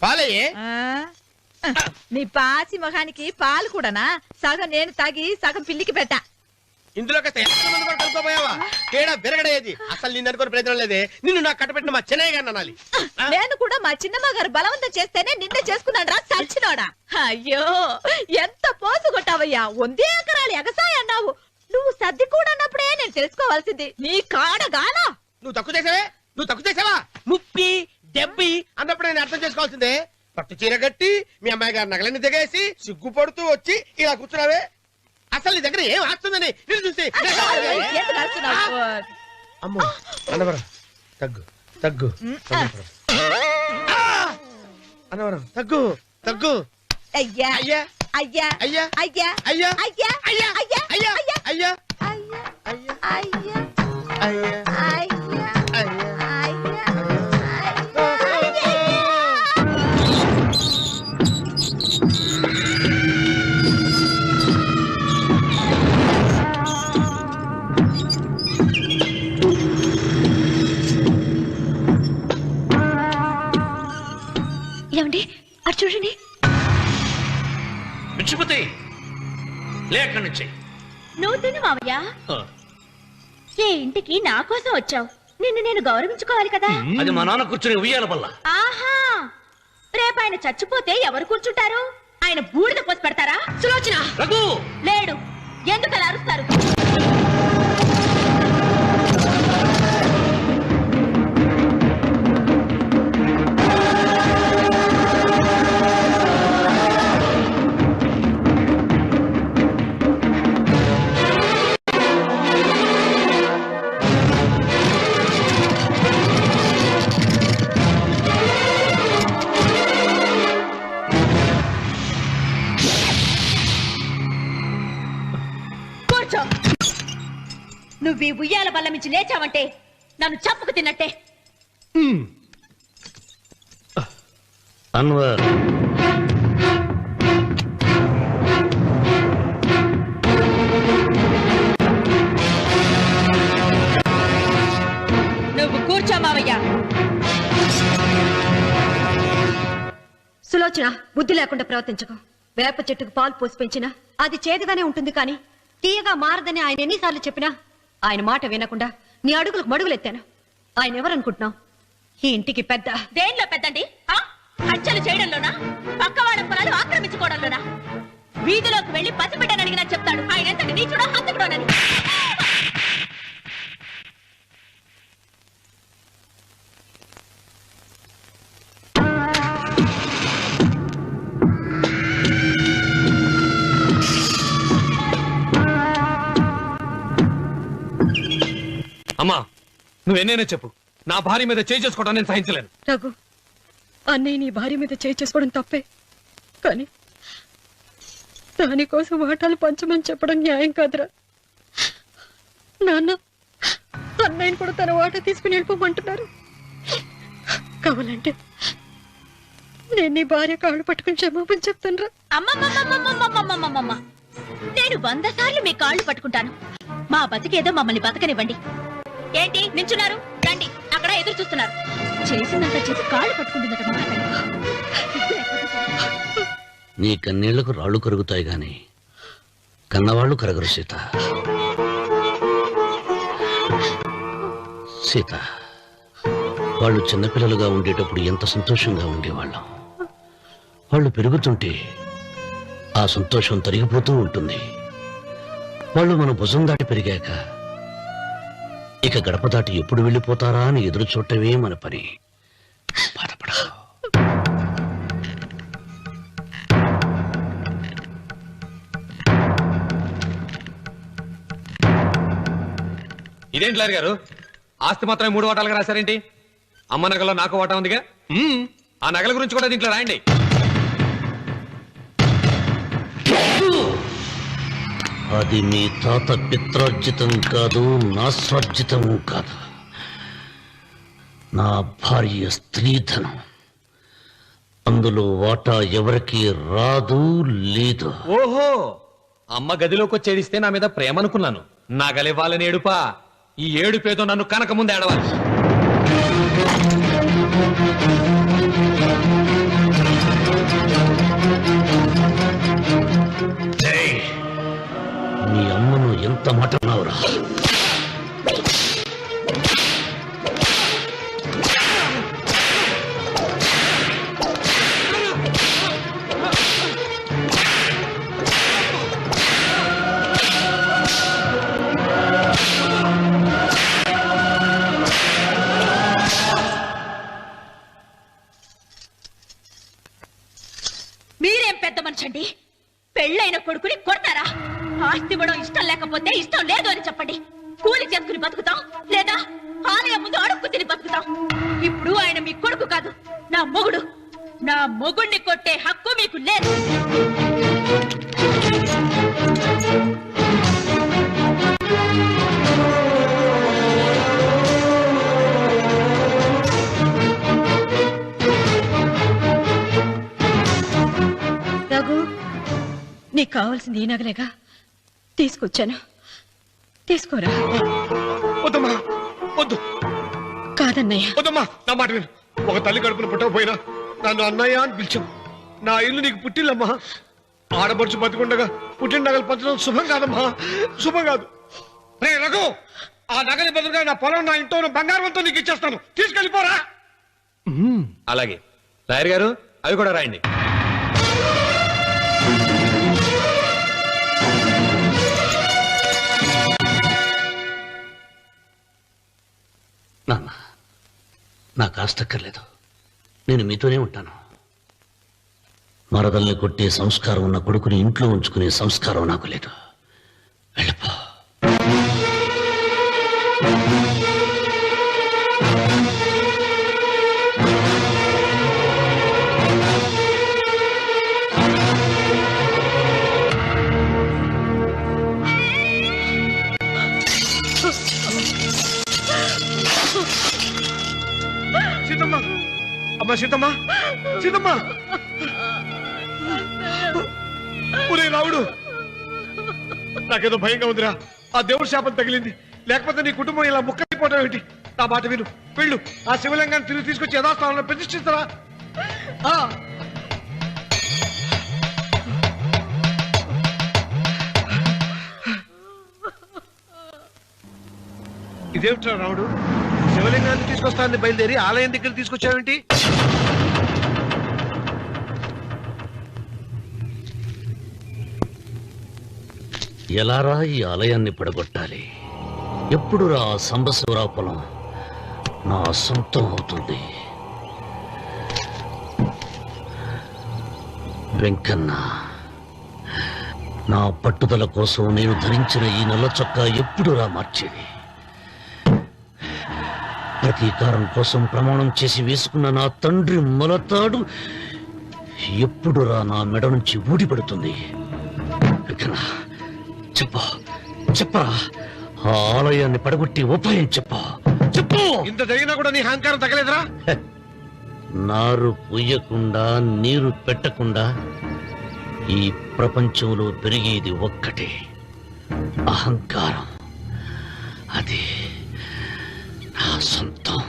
పాలయ్యే. నీ పాసి మొహానికి పాలు కూడానా? సగం నేను తాగి సగం పిల్లికి పెట్టా. ఇందులో కలుపుకోపోయావా? తేడా బెరగడేది. అసలు నిన్ను అనుకునే ప్రయత్నం లేదే. నిన్ను నాకు కట్టబెట్టిన మా చెన్నయ్య గారిని అనాలి. నేను కూడా మా చిన్నమ్మ గారు బలవంతం చేస్తేనే నిన్నే చేసుకున్నాడు రా సచ్చినోడా. అయ్యో, ఎంత పోసు కొట్టావయ్యా! 100 ఎకరాలు ఎగసాయ అన్నావు. నువ్వు సర్ది కూడా అన్నప్పుడే నేను తెలుసుకోవాల్సింది. నీ కాడగానా? నువ్వు తక్కువ చేసావా? 30, 70 అన్నప్పుడు నేను అర్థం చేసుకోవాల్సిందే. పట్టు చీర కట్టి మీ అమ్మాయి గారు నగలన్నీ దిగేసి సిగ్గుపడుతూ వచ్చి ఇలా కూర్చున్నావే. అసలు నీ దగ్గర ఏం ఆస్తుందని నేను చూసి. అమ్మో అన్నవరం తగ్గు తగ్గు. అన్నవరం తగ్గు తగ్గు. అయ్యా అయ్యా అయ్యా అయ్యా అయ్యా అయ్యా అయ్యా అయ్యా అయ్యా అయ్యా అయ్యా అయ్యా అయ్యా అయ్యా అయ్యా అయ్యా అయ్యా. ఏమండి అటు చూడండి. పిచ్చిపోతే లేక నుంచి నువ్వు తిను మావయ్య. ఏ ఇంటికి నా కోసం వచ్చావు? నిన్ను నేను గౌరవించుకోవాలి కదా. అది మా నాన్న కూర్చుని ఉయ్యాల వల్ల. ఆహా, రేపు ఆయన చచ్చిపోతే ఎవరు కూర్చుంటారు? ఆయన బూడిద పోసి పెడతారా? సులోచన రఘు లేడు. ఎందుకు అలా అరుస్తారు? నువ్వు ఈ ఉయ్యాల బల్ల మించి లేచావంటే నన్ను చంపుకు తిన్నట్టే. అన్వర్, నువ్వు కూర్చో మావయ్య. సులోచన, బుద్ధి లేకుండా ప్రవర్తించకు. వేప చెట్టుకు పాలు పోసి పెంచినా అది చేదుగానే ఉంటుంది, కానీ తీయగా మారదని ఆయన ఎన్నిసార్లు చెప్పినా ఆయన మాట వినకుండా నీ అడుగులకు మడుగులెత్తాను. ఆయన ఎవరనుకుంటున్నావు? ఈ ఇంటికి పెద్ద. దేనిలో పెద్దండి? హత్యలు చేయడంలోనా? పక్కవాడ పొలాలు ఆక్రమించుకోవడంలోనా? వీధిలోకి వెళ్లి పసిబిడ్డని అడిగినా చెప్తాడు ఆయన ఎంతటి నీచుడో హంతకుడోనని. అమ్మా, నువ్వెన్నైనా చెప్పు, నా భార్య మీద చేయి చేసుకోవడం నేను సహించలేను. రఘు, అన్నయ్య నీ భార్య మీద చేయి చేసుకోవడం తప్పే, కానీ దానికోసం వాటాలు పంచమని చెప్పడం న్యాయం కాదురా. నాన్న అన్నయ్యని కూడా తన వాటా తీసుకుని వెళ్ళిపోమంటున్నారు. కావాలంటే నేను నీ భార్య కాళ్ళు పట్టుకుని క్షమాపణ చెప్తాను రా. అమ్మమ్మమ్మమ్మమ్మమ్మమ్మమ్మమ్మ నేను 100 సార్లు మీ కాళ్ళు పట్టుకుంటాను. మా బతికేదో మమ్మల్ని బతకనివ్వండి. ఏంటి నించున్నారు? రండి, అక్కడ ఎదురు చూస్తున్నారు. చేసిందంతా చేసి కాళ్ళు పట్టుకుంటుందట మా నీ కన్నీళ్లకు రాళ్ళు కరుగుతాయి గాని కన్నవాళ్ళు కరగరు సీత. సీత, వాళ్ళు చిన్నపిల్లలుగా ఉండేటప్పుడు ఎంత సంతోషంగా ఉండేవాళ్ళం. వాళ్ళు పెరుగుతుంటే ఆ సంతోషం తరిగిపోతూ ఉంటుంది. వాళ్ళు మన భుజం దాటి పెరిగాక ఇక గడప దాటి ఎప్పుడు వెళ్ళిపోతారా అని ఎదురు చూడటమే మన పని. బాధపడ. ఇదేంటి లాయర్ గారు, ఆస్తి మాత్రమే 3 వాటాలుగా రాశారేంటి? అమ్మ నగలో నాకు వాటా ఉందిగా. ఆ నగల గురించి కూడా దీంట్లో రాయండి. అది మీ తాత పిత్రార్జితం కాదు, నా స్వార్జితం కాదు. నా భార్య స్త్రీధనం. అందులో వాటా ఎవరికి రాదు లేదు. ఓహో, అమ్మ గదిలోకి వచ్చేడిస్తే నా మీద ప్రేమ అనుకున్నాను. నగలివ్వాలని ఏడుపా. ఈ ఏడుపేదో నన్ను కనక ముందు ఏడవాలి. నీ అమ్మను ఎంత మాట అన్నావురా? మీరేం పెద్ద మనిషండి? పెళ్ళైన కొడుకుని కొడతారా? ఆస్తి ఇవ్వడం ఇష్టం లేకపోతే ఇష్టం లేదు అని చెప్పండి. కూలి చేసుకుని బతుకుతాం, లేదా ఆలయం ముందు అడుక్కు తిని బతుకుతాం. ఇప్పుడు ఆయన మీ కొడుకు కాదు, నా మొగుడు. నా మొగుడిని కొట్టే హక్కు మీకు లేదు. రఘు, నీకు కావాల్సింది ఈ నగలేగా తీసుకొచ్చాను, తీసుకోరా. వద్దమ్మా, వద్దు. కాదన్నయ్య. వద్దమ్మా, నా మాట విను. ఒక తల్లి కడుపున పుట్టకపోయినా నన్ను అన్నయ్య అని పిలిచావు. నా ఇల్లు నీకు పుట్టిల్లమ్మా. ఆడపడుచు బతికుండగా పుట్టిన నగలు పంచడం శుభం కాదమ్మా, శుభం కాదు. రే రఘు, ఆ నగలి బదులుగా నా పొలం, నా ఇంట్లో బంగారంతో నీకు ఇచ్చేస్తాను. తీసుకెళ్ళిపోరా. అలాగే లాయర్ గారు, అవి కూడా రాయండి. నాన్న, నాకు ఆస్తక్కర్లేదు. నేను మీతోనే ఉంటాను. మరదల్ని కొట్టే సంస్కారం ఉన్న కొడుకుని ఇంట్లో ఉంచుకునే సంస్కారం నాకు లేదు. వెళ్ళిపో. సీతమ్మ, అమ్మ సీతమ్మ, సీతమ్మ. ఒరే రావుడు, నాకేదో భయంగా ఉందిరా. ఆ దేవుడి శాపం తగిలింది. లేకపోతే నీ కుటుంబం ఇలా ముక్కైపోవడం ఏంటి? నా మాట విను, వెళ్ళు. ఆ శివలింగాన్ని తిరిగి తీసుకొచ్చి యథాస్థానంలో ప్రతిష్ఠిస్తారా? ఇదేమిట్రా రావుడు, శివలింగాన్ని తీసుకొస్తానని బయలుదేరి ఆలయం దగ్గర తీసుకొచ్చావేంటి? ఎలారా ఈ ఆలయాన్ని పడగొట్టాలి? ఎప్పుడురా సంబశివరావు పొలం నా సొంతం అవుతుంది? వెంకన్న, నా పట్టుదల కోసం నేను ధరించిన ఈ నల్ల చొక్కా ఎప్పుడురా మార్చేది? ప్రతీకారం కోసం ప్రమాణం చేసి వేసుకున్న నా తండ్రి మొలతాడు ఎప్పుడురా నా మెడ నుంచి ఊడిపడుతుంది? వికనా చెప్పు చెప్పరా ఆ ఆలయాన్ని పడగొట్టి ఉపాయం చెప్పు చెప్పు. ఇంత జరిగినా కూడా నీ అహంకారం తగ్గలేదురా? నారు పుయ్యకుండా నీరు పెట్టకుండా ఈ ప్రపంచంలో పెరిగేది ఒక్కటే, అహంకారం. అది నా సొంతం.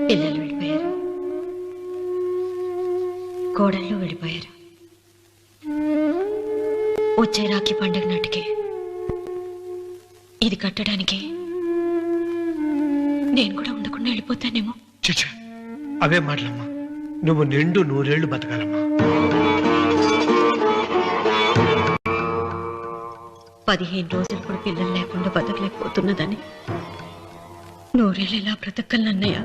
పిల్లలు వెళ్ళిపోయారు, కోడళ్ళు వెళ్ళిపోయారు. వచ్చే రాఖీ పండుగ నాటికి ఇది కట్టడానికి నేను కూడా ఉండకుండా వెళ్ళిపోతానేమో. చిచ్చా, అవే మాటలమ్మా. నువ్వు నిండు 100 ఏళ్ళు బతకాలమ్మా. 15 రోజులు కూడా పిల్లలు లేకుండా బతకలేకపోతున్నదని 100 ఏళ్ళు ఎలా బ్రతకలన్నయ్య.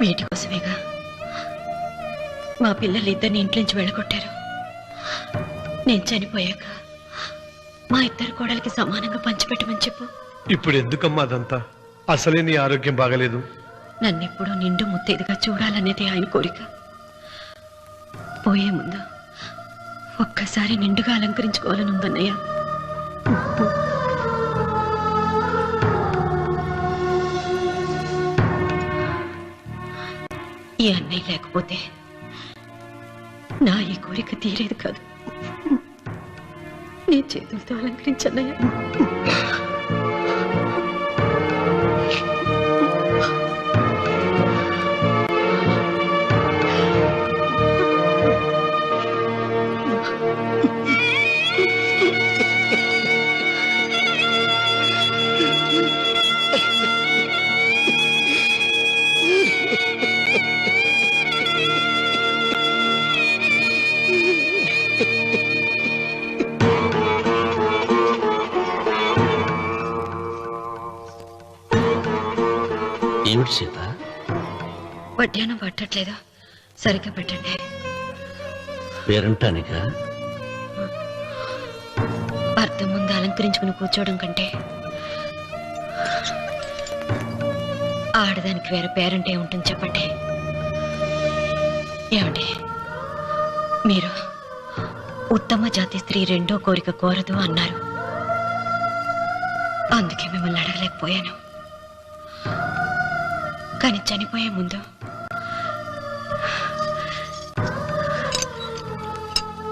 వీటి కోసమేగా మా పిల్లలు ఇద్దరిని ఇంట్లోంచి వెళ్ళగొట్టారు. నేను చనిపోయాక మా ఇద్దరు కోడలికి సమానంగా పంచిపెట్టమని చెప్పు. ఇప్పుడు ఎందుకమ్మా అదంతా? అసలే నీ ఆరోగ్యం బాగలేదు. నన్నెప్పుడు నిండు ముత్తేదిగా చూడాలనేది ఆయన కోరిక. పోయే ముందు ఒక్కసారి నిండుగా అలంకరించుకోవాలని ఉందన్నయ్య. ఈ అన్నయ్య లేకపోతే నా ఈ కోరిక తీరేది కాదు. నీ చేతులతో అలంకరించన్నయ్య. ఏమిటి సీత? వడ్డానం పట్టట్లేదా? సరిగ్గా పెట్టండి. పేరంటానికా? భర్త ముందు అలంకరించుకుని కూర్చోవడం కంటే ఆడదానికి వేరే పేరంటే ఉంటుంది చెప్పండి. ఏమండి, మీరు ఉత్తమ జాతి స్త్రీ రెండో కోరిక కోరదు అన్నారు. అందుకే మిమ్మల్ని అడగలేకపోయాను. కానీ చనిపోయే ముందు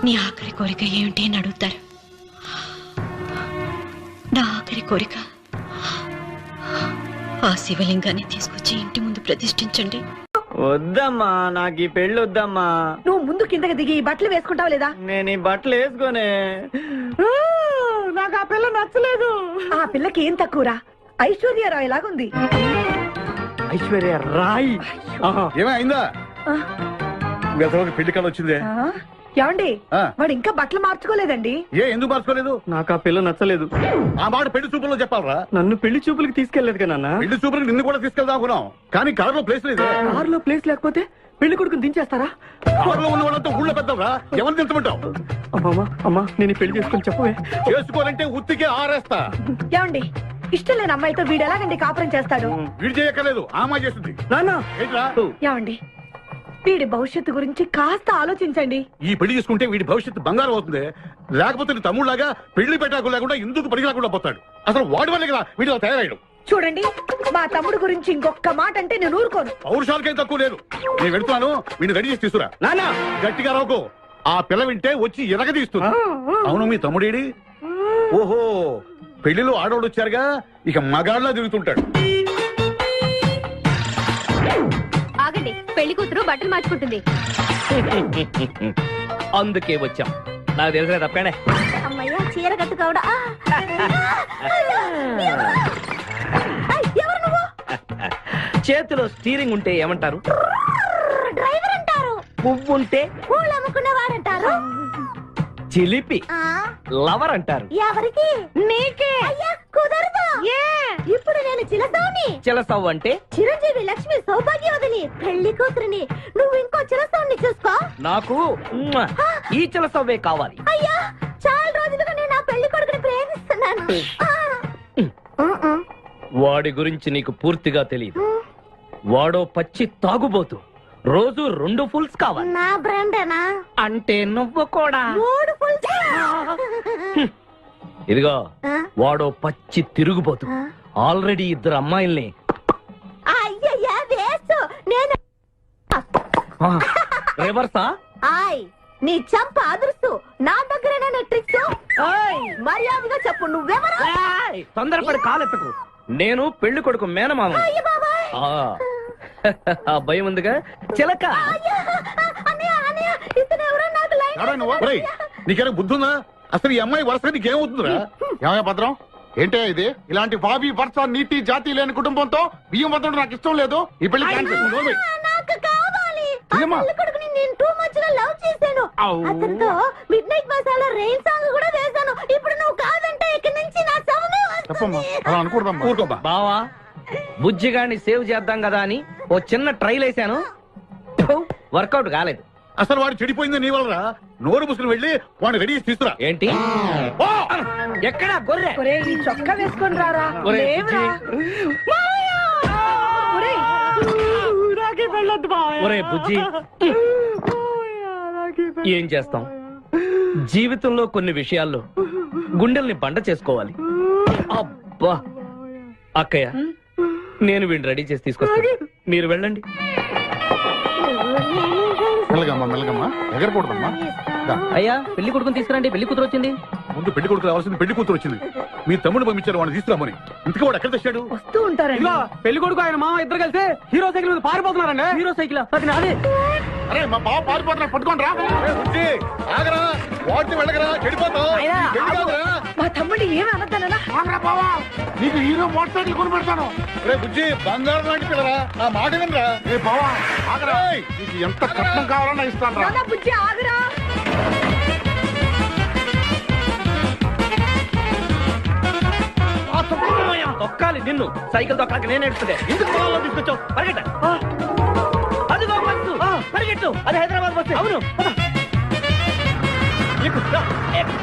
నీ ఆఖరి కోరిక ఏమిటి అని అడుగుతారు. నా ఆఖరి కోరిక ఆ శివలింగాన్ని తీసుకొచ్చి ఇంటి ముందు ప్రతిష్ఠించండి. వద్దమ్మా, నాకు ఈ పెళ్లి వద్దమ్మా. నువ్వు ముందు కిందకి దిగి ఈ బట్టలు వేసుకుంటావు లేదా? నేను ఈ బట్టలు వేసుకోనే. నాకు ఆ పిల్ల నచ్చలేదు. ఆ పిల్లకి ఏం తక్కువరా? ఐశ్వర్యరాయ్ లాగుంది. ఐశ్వర్య రాయ్ ఏమైందా? పెళ్లి కాలం వచ్చిందే. ఏమండి, వాడు ఇంకా బట్టలు మార్చుకోలేదండి. ఎందుకు మార్చుకోలేదు? నాకు ఆ పిల్ల నచ్చలేదు. ఆ మాట పెళ్లి చూపుల్లో చెప్పాలరా? నన్ను పెళ్లి చూపులకి తీసుకెళ్లేదు కదా నాన్న. పెళ్లి చూపులకు నిన్ను కూడా తీసుకెళ్దాం అనుకున్నాం, కానీ కారులో ప్లేస్ లేదు. కారులో ప్లేస్ లేకపోతే పెళ్లి కొడుకుని దించేస్తారా? కారులో ఉన్న వాళ్ళంతా ఊళ్ళో పెద్దవరా, ఎవరు దించమంటావు? అమ్మా నేను ఈ పెళ్లి చేసుకుని చెప్పవే. చేసుకోవాలంటే ఉత్తికే ఆరేస్తా. ఏమండి, ఇష్టం లేని అమ్మాయితో వీడు ఎలాగండి కాపురం చేస్తాడు? వీడు చేయక్కర్లేదు, ఆ అమ్మాయి చేస్తుంది. నాన్న ఏమండి, వీడి భవిష్యత్తు గురించి కాస్త ఆలోచించండి. ఈ పెళ్లి చేసుకుంటే వీడి భవిష్యత్తు బంగారం అవుతుంది. లేకపోతే నీ తమ్ముళ్లాగా పెళ్లి పెట్టాకు లేకుండా ఎందుకు పనికి రాకుండా పోతాడు. అసలు వాడి వల్లే కదా వీడిలో తయారయ్యాడు. చూడండి, మా తమ్ముడు గురించి ఇంకొక మాట అంటే నేను ఊరుకోను. పౌరుషాలకేం తక్కువ లేదు. నేను వెళ్తున్నాను, వీడిని రెడీ చేసి తీసుకురా. నాన్న గట్టిగా రావుకో, ఆ పిల్ల వింటే వచ్చి ఎరగదీస్తున్నా. అవును, మీ తమ్ముడేడి? ఓహో, పెళ్లిలో ఆడవాళ్ళు వచ్చారుగా, ఇక మగాళ్ళ తిరుగుతుంటాడు. ఆగండి, పెళ్లి కూతురు బట్టలు మార్చుకుంటుంది. అందుకే వచ్చాం. నాకు తెలిసిన తప్పేనే. అమ్మయ్య, చీర కట్టుకోవడా? ఎవరు నువ్వు? చేతిలో స్టీరింగ్ ఉంటే ఏమంటారు? డ్రైవర్ అంటారు. పువ్వు ఉంటే పూలు అమ్ముకునేవాడంటారు. చిలిపి లవర్ అంటారు. ఎవరికి? నీకే. అయ్యా, కుదరదు. ఇప్పుడు నేను చిలసౌని. చిలసవ్వు అంటే చిరంజీవి లక్ష్మి సౌభాగ్యవతిని పెళ్లి కూతురిని. నువ్వు ఇంకో చిలసౌని చూసుకో. నాకు ఈ చిలసవ్వే కావాలి. అయ్యా, చాలా రోజులుగా నేను నా పెళ్లి కొడుకుని ప్రేమిస్తున్నాను. వాడి గురించి నీకు పూర్తిగా తెలియదు. వాడో పచ్చి తాగుబోతు. రోజు 2 ఫుల్స్ కావాలి. నా బ్రాండేనా? అంటే నువ్వు కూడా 3 ఫుల్. ఇదిగో, వాడో పచ్చి తిరుగుబోతు. ఆల్రెడీ 2 అమ్మాయిల్ని. అయ్యయ్యా, వేస్ట్. నేను రివర్సా? ఆయ్, నీ చంప అదురుసు. నా దగ్గరేనా ట్రిక్స్? మర్యాదగా చెప్పు, నువ్వెవరు? తొందరపడి కాలెత్తకు. నేను పెళ్లి కొడుకు మేనమామ. ఆ భయం ఉందిగా చిలక. నీకేనా బుద్ధుందా? అసలు ఈ అమ్మాయి వరుసగా నీకేమవుతుందిరా? ఏమయ్య భద్రం, ఏంటే ఇది? ఇలాంటి బాబీ వరుస నీతి జాతి లేని కుటుంబంతో బియ్యం భద్రం నాకు ఇష్టం లేదు. ఈ పెళ్లి నాకు కావాలి. ఆ పెళ్లి కొడుకుని నేను టూ మచ్ గా లవ్ చేశాను. అతనితో mid night masala rain song కూడా వేశాను. ఇప్పుడు నువ్వు కాదంటే ఇక్కడి నుంచి నా శవమే వస్తుంది. బావా, బుజ్జిగాన్ని సేవ్ చేద్దాం కదా అని ఓ చిన్న ట్రైల్ వేసాను. వర్కౌట్ కాలేదు. అసలు వాడు చెడిపోయింది నీ వల్ల. నోరు ముసుకుని వెళ్ళి వాడిని రెడీ చేసి తీసుకురా. ఏంటి? ఎక్కడ గొర్రె? చొక్కా వేసుకొని రారా. ఒరే బుజ్జి, ఏం చేస్తాం? జీవితంలో కొన్ని విషయాల్లో గుండెల్ని బండ చేసుకోవాలి. అబ్బా, అక్కయ్య, నేను వీడిని రెడీ చేసి తీసుకొస్తాను. మీరు వెళ్ళండి. మెల్లగమ్మా మెల్లగమ్మా, ఎగరకూడదమ్మా. అయ్యా, పెళ్లి కొడుకుని తీసుకురండి. పెళ్లి కూతురు వచ్చింది. ముందు పెళ్లి కొడుకు రావాల్సింది పెళ్లి కూతురు వచ్చింది. మీ తమ్ముడు పంపించారు వాడిని తీసుకురామని. ఇంతకీ వాడు ఎక్కడ తెచ్చాడు? వస్తూ ఉంటారండి. పెళ్లి కొడుకు ఆయన మామ ఇద్దరు కలిసి హీరో సైకిల్ మీద పారిపోతున్నారండి. హీరో సైకిల్ అది నాదే. అరే మా బావ పారిపోతున్నా, పట్టుకోండి రా. ఆగరా, వాడిని వెళ్ళగరా, చెడిపోతావు. మా తమ్ముడిని ఏమి అనద్దనా? నీకు హీరో మోటార్ సైకిల్ కొని పెడతాను. రే బుజ్జి, బంగారం లాంటి పిల్లరా, నా మాట వినరా. రే బావా, ఆగరా. నీకు ఎంత కట్నం కావాలన్నా ఇస్తాను రా. బుజ్జి ఆగరా. తొక్కాలి నిన్ను. సైకిల్ తొక్కాలి నేను ఎడుతుండే. ఎందుకు పొలంలో తీసుకొచ్చావు? పరిగెట్ట. అదిగో బస్సు, పరిగెట్టు. అది హైదరాబాద్ బస్సు. అవును,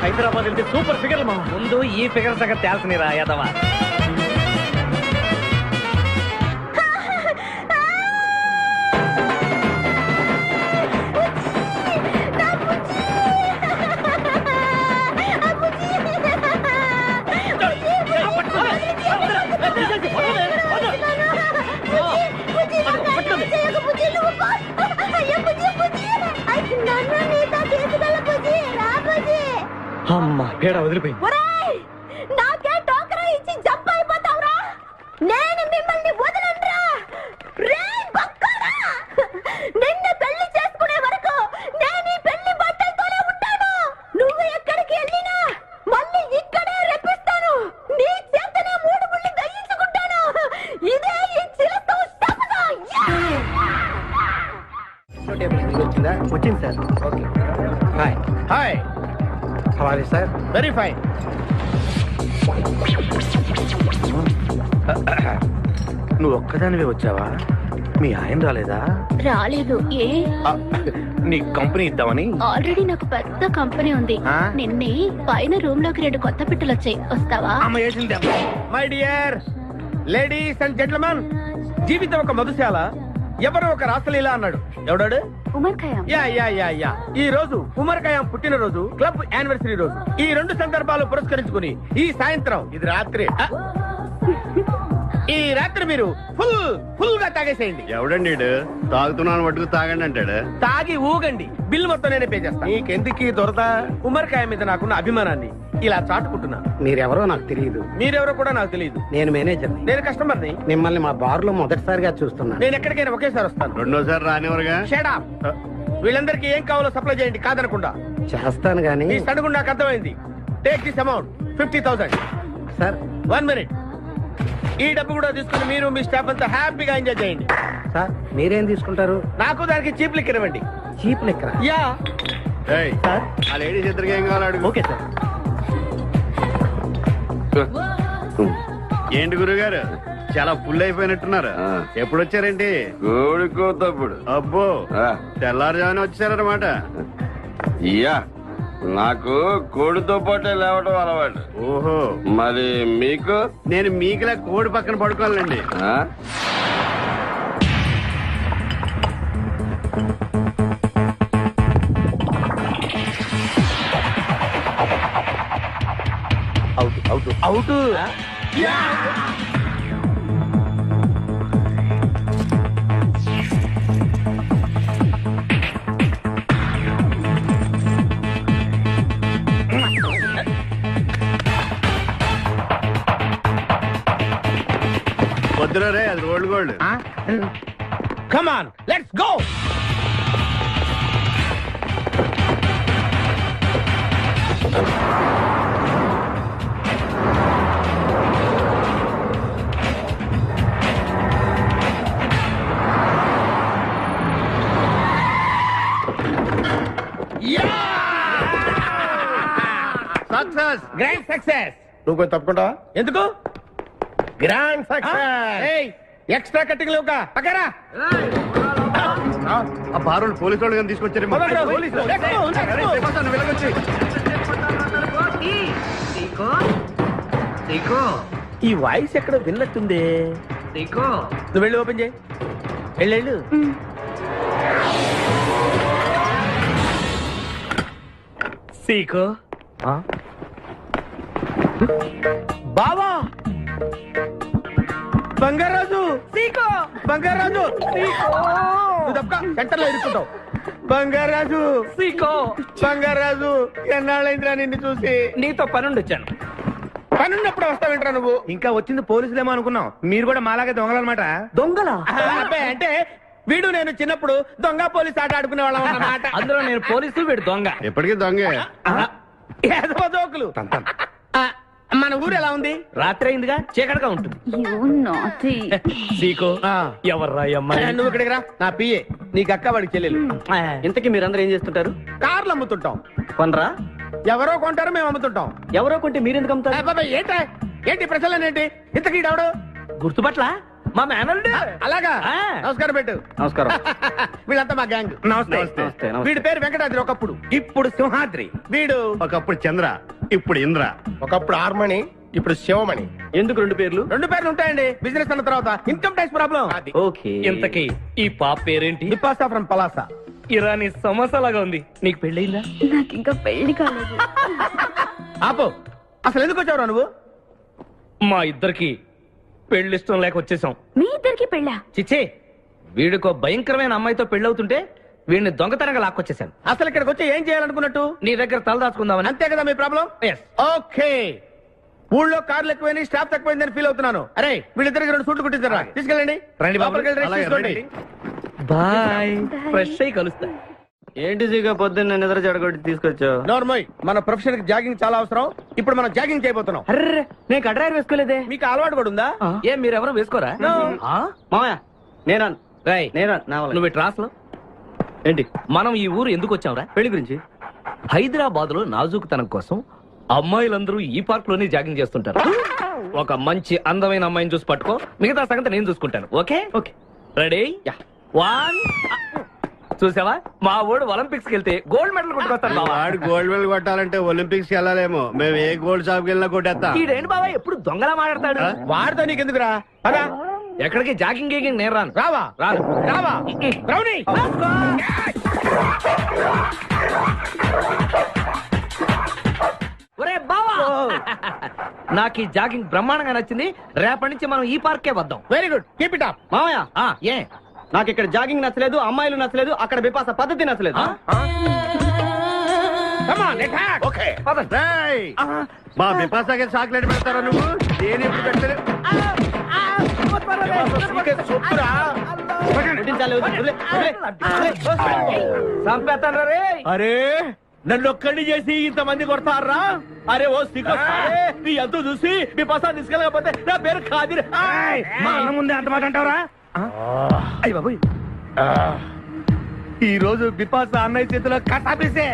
హైదరాబాద్ వెళ్తే సూపర్ ఫిగర్ మా. ముందు ఈ ఫిగర్ సగం తేల్సనిరా యాదవా. అమ్మా, పేడ వదిలిపోయింది. నాకే టోకరా ఇచ్చి జంప్ అయిపోతావురా. నేను మిమ్మల్ని వదలనురా. రే బక్కరా, నిన్ను పెళ్లి చేసుకునే వరకు నేను ఈ పెళ్లి బట్టలతోనే ఉంటాను. నువ్వు ఎక్కడికి వెళ్ళినా మళ్ళీ ఇక్కడే రెప్పిస్తాను. నీ చేతనే 3 ముళ్ళు దయించుకుంటాను. ఇదే ఈ చిలతో శపథం. వచ్చింది sir. Okay. Hi hi, how are you sir? Very fine. నువ్వు ఒక్కదానివే వచ్చావా? మీ ఆయన రాలేదా? రాలేదు. ఏ? నీ కంపెనీ ఇద్దామని. ఆల్రెడీ నాకు పెద్ద కంపెనీ ఉంది. నిన్నే పైన రూమ్ లోకి 2 కొత్త పిట్టలు వచ్చాయి. వస్తావా? My dear ladies and gentlemen, జీవితం ఒక మధుశాల, ఎవరు ఒక రాసలీల అన్నాడు. ఎవడాడు? Omar Khayyam. Yeah yeah yeah yeah. ఈ రోజు ఉమర్ ఖయాం పుట్టినరోజు, క్లబ్ యానివర్సరీ రోజు. ఈ 2 సందర్భాలు పురస్కరించుకుని ఈ సాయంత్రం, ఇది రాత్రి, ఈ రాత్రి మీరు ఫుల్ గా తాగేసేయండి. ఎవడండి తాగుతున్నాను మటుకు తాగండి అంటాడు. తాగి ఊగండి, బిల్ మొత్తం నేనే పే చేస్తాను. నీకెందుకు దొరద? ఉమర్ ఖయాం మీద నాకున్న అభిమానాన్ని ఇలా చాటుకుంటున్నాను. మీరెవరో నాకు తెలియదు. మీరెవరో కూడా నాకు తెలియదు. నేను మేనేజర్. నేను కస్టమర్ని. మిమ్మల్ని మా బార్ లో మొదటిసారిగా చూస్తున్నాను. నేను ఎక్కడికైనా ఒకేసారి వస్తాను. రెండోసారి రానివరగా. Shut up. వీళ్ళందరికీ ఏం కావాలో సప్లై చేయండి, కాదనకుండా. చేస్తాను గానీ మీ సడుగు నాకు అర్థమైంది. Take this amount 50,000. Sir 1 minute. ఈ డబ్బు కూడా తీసుకుని మీరు మీ స్టాఫ్ అంతా హ్యాపీగా ఎంజాయ్ చేయండి. సార్ మీరేం తీసుకుంటారు? నాకు దానికి చీప్ లిక్కర్ ఇవ్వండి. చీప్ లెక్కరా? యా. సార్ ఆ లేడీస్ ఇద్దరికి ఏం కావాలి అడుగు. Okay sir. ఏంటి గురుగారు చాలా ఫుల్ అయిపోయినట్టున్నారు ఎప్పుడు వచ్చారేంటి కోడికోతప్పుడు అబ్బో తెల్లారుజామున వచ్చారనమాట ఇయ్యా నాకు కోడితో పాటే లేవటం అలవాటు. ఓహో మరి మీకు? నేను మీకులా కోడి పక్కన పడుకోవాలండి. ఆ? అవుట్ వద్దురా రే, అది rolled gold. Come on let's go. Success, grand success. నువ్వు కొంచెం తప్పుకుంటావా? ఎందుకు గ్రాండ్ సక్సెస్? ఎక్స్ట్రా కట్టింగ్ లేవుగా పక్కరా. ఆ బారోళ్ళు పోలీసు వాళ్ళు కానీ తీసుకొచ్చారు. ఈ వాయిస్ ఎక్కడ విన్నట్టుంది. నువ్వు వెళ్ళి ఓపెన్ చేయి. వెళ్ళు. సీకో బావా బంగారాజు. సీకో బంగారాజు. నువ్వు తప్ప సెంటర్లో ఇరుక్కుంటావు. బంగారాజు. సీకో బంగారాజు. ఎన్నాళ్ళైందిరా నిన్ను చూసి. నీతో పనుండి వచ్చాను. పనున్నప్పుడు వస్తావేంట్రా నువ్వు? ఇంకా వచ్చింది పోలీసులేమో అనుకున్నాం. మీరు కూడా మాలాగే దొంగలన్నమాట. దొంగలా? అంటే వీడు నేను చిన్నప్పుడు దొంగ పోలీస్ ఆట ఆడుకునే వాళ్ళం అన్నమాట. అందులో నేను పోలీసు, వీడు దొంగ. ఎప్పటికీ దొంగే. ఏదో జోకులు. మన ఊరు ఎలా ఉంది? రాత్రి అయిందిగా, చీకటిగా ఉంటుంది. సీకో ఎవర్రా అమ్మాయి? నువ్వు ఇక్కడికి రా. నా పిఏ, నీకు అక్క వాడికి చెల్లెలు. ఇంతకీ మీరందరూ ఏం చేస్తుంటారు? కార్లు అమ్ముతుంటాం. కొనరా? ఎవరో కొంటారు, మేము అమ్ముతుంటాం. ఎవరో కొంటే మీరెందుకు అమ్ముతారు? ఏంటి ప్రశ్నలేంటి? ఇంతకీ ఎవడు? గుర్తుపట్ల మా మేనల్డ్. అలాగా? నమస్కారం పెట్టు. నమస్కారం. వీళ్ళంతా మా గ్యాంగ్. నమస్తే. వీడి పేరు వెంకటాద్రి ఒకప్పుడు, ఇప్పుడు సింహాద్రి. వీడు ఒకప్పుడు చంద్ర, ఇప్పుడు ఇంద్ర. ఒకప్పుడు ఆర్మణి, ఇప్పుడు శివమణి. ఎందుకు రెండు పేర్లు? రెండు పేర్లు ఉంటాయండి. బిజినెస్ అన్న తర్వాత ఇన్కమ్ ట్యాక్స్ ప్రాబ్లం. ఓకే. ఇంతకీ ఈ పాప పేరేంటి? నిపాసా ఫ్రమ్ పలాసా. ఇరానీ సమస్య లాగా ఉంది. నీకు పెళ్ళయిందా? నాకు ఇంకా పెళ్లి కాలేదు. ఆపో, అసలు ఎందుకు వచ్చావురా నువ్వు? మా ఇద్దరికి పెళ్లి ఇష్టం లేక వచ్చేసాం. మీ ఇద్దరికి పెళ్ళా? చిచ్చే, వీడికో భయంకరమైన అమ్మాయితో పెళ్ళవుతుంటే వీడిని దొంగతనంగా లాక్కొచ్చేసాను. అసలు ఇక్కడికి వచ్చి ఏం చేయాలనుకున్నట్టు? నీ దగ్గర తలదాచుకుందామని. అంతే కదా మీ ప్రాబ్లం? ఓకే. ఊళ్ళో కార్లు ఎక్కువైంది, స్టాఫ్ తక్కువైందని ఫీల్ అవుతున్నాను. అరే వీళ్ళిద్దరికి 2 సూట్లు కుట్టించారా? తీసుకెళ్ళండి. బాయ్. ఫ్రెష్ అయ్యి కలుస్తా. ఏంటి సీగా పొద్దున్న నిద్ర చెడగొట్టి తీసుకొచ్చావు? నోర్మోయ్, మన ప్రొఫెషన్ కి జాగింగ్ చాలా అవసరం. ఇప్పుడు మనం జాగింగ్ చేయబోతున్నాం. అర్రే, నేను కడ్రాయర్ వేసుకోలేదే. మీకు అలవాటు కూడా ఉందా? ఏం మీరెవరూ వేసుకోరా? మామయ్య నేనా నువ్వు ట్రాస్ లో ఏంటి? మనం ఈ ఊరు ఎందుకు వచ్చావురా? పెళ్లి గురించి. హైదరాబాద్ లో నాజూకుతనం కోసం అమ్మాయిలందరూ ఈ పార్క్ లోనే జాగింగ్ చేస్తుంటారు. ఒక మంచి అందమైన అమ్మాయిని చూసి పట్టుకో, మిగతా సంగతి నేను చూసుకుంటాను. ఓకే? ఓకే. రెడీ? 1. చూసావా, మా ఊడు ఒలింపిక్స్ కి వెళ్తే గోల్డ్ మెడల్ కొట్టుకొస్తాను. వాడు గోల్డ్ మెడల్ కొట్టాలంటే ఒలింపిక్స్ కి వెళ్ళాలేమో. మేము ఏ గోల్డ్ షాప్ కి వెళ్ళినా కొట్టేస్తాం. ఈడేంటి బాబా ఎప్పుడు దొంగలా మాట్లాడతాడు? వాడితో నీకెందుకురా? పదా ఎక్కడికి జాగింగ్ గీగింగ్ నేను రాను. రావా? రావా? రౌడీ! ఒరే బావా, నాకు ఈ జాగింగ్ బ్రహ్మాండంగా నచ్చింది. రేపటి నుంచి మనం ఈ పార్కే వద్దాం. Very good, keep it up. మామయ్య ఏ నాకు ఇక్కడ జాగింగ్ నచ్చలేదు, అమ్మాయిలు నచ్చలేదు, అక్కడ బిపాస పద్ధతి నచ్చలేదు. మా బిపాసాకి చాక్లెట్ పెడతారా నువ్వు? నేను ఎప్పుడు పెట్టలేదు. అరే నన్ను ఒక్కడిని చేసి ఇంతమంది కొడతారా? అరే ఓ సిగ్గు, నీ ఎంతో చూసి మీ పసా తీసుకెళ్ళకపోతే నా పేరు ఖాదిర్. మా అన్న ముందే అంత మాట అంటావరా? అయ్య బాబు, ఈ రోజు బిపాస అన్నయ్య చేతిలో కట్టాపేసే.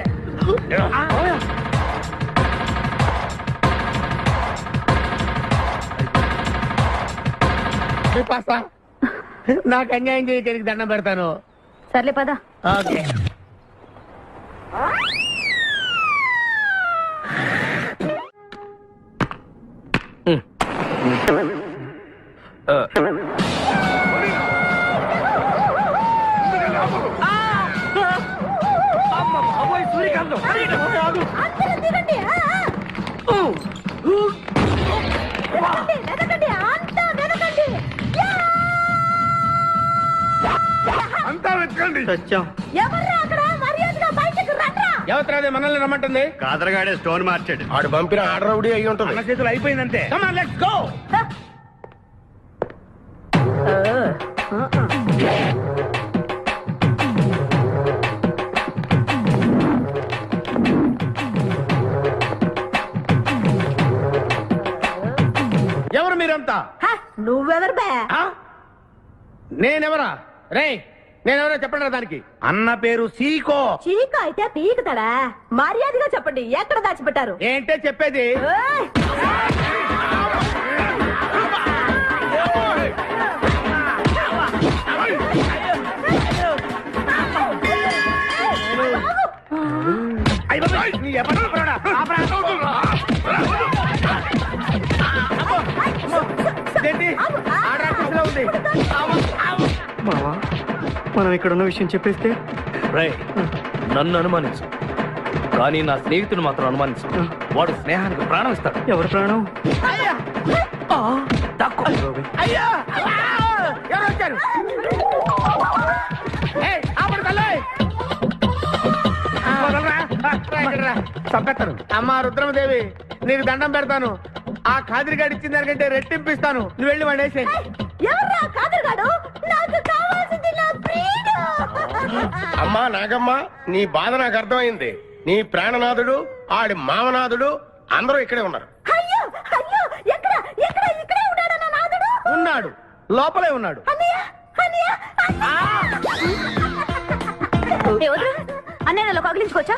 నాకు అన్యాయం చేయడానికి దండం పెడతాను. సర్లే పద. ఓకే. అంతా వెతకండి. ఎవరు మనల్ని రమ్మంటుంది? కాదరగాడే స్టోన్ మార్చాడు. ఆడు పంపిన ఆర్డర్ ఒకటి అయ్యి ఉంటుంది. మన చేతులు అయిపోయిందంటే. Come on, let's go. ఎవరు మీరంతా? నువ్వెవరు బే? నేనెవరా? నేనెవరో చెప్పండి దానికి. అన్న పేరు సీకో. చీక అయితే పీకుతాడా? మర్యాదగా చెప్పండి, ఎక్కడ దాచిపెట్టారు? ఏంటే చెప్పేది? మావా, మనం ఇక్కడ ఉన్న విషయం చెప్పేస్తే నన్ను అనుమానించు, కానీ నా స్నేహితుడు మాత్రం అనుమానించు. వాడు స్నేహానికి ప్రాణం ఇస్తాడు. ఎవరు ప్రాణం? అయ్యా ఎవరు వచ్చారు? చంపేస్తాను. అమ్మా రుద్రమదేవి, నీకు దండం పెడతాను. ఆ ఖాదిరిగాడు ఇచ్చిన దానికంటే రెట్టింపిస్తాను. నువ్వు వెళ్ళి వాడు వేసేయ్. అమ్మా నాగమ్మ, నీ బాధ నాకు అర్థమైంది. నీ ప్రాణనాథుడు, ఆడి మామనాథుడు అందరూ ఇక్కడే ఉన్నారు. ఉన్నాడు, లోపలే ఉన్నాడు. అన్నయ్య కగిలించుకోవచ్చా?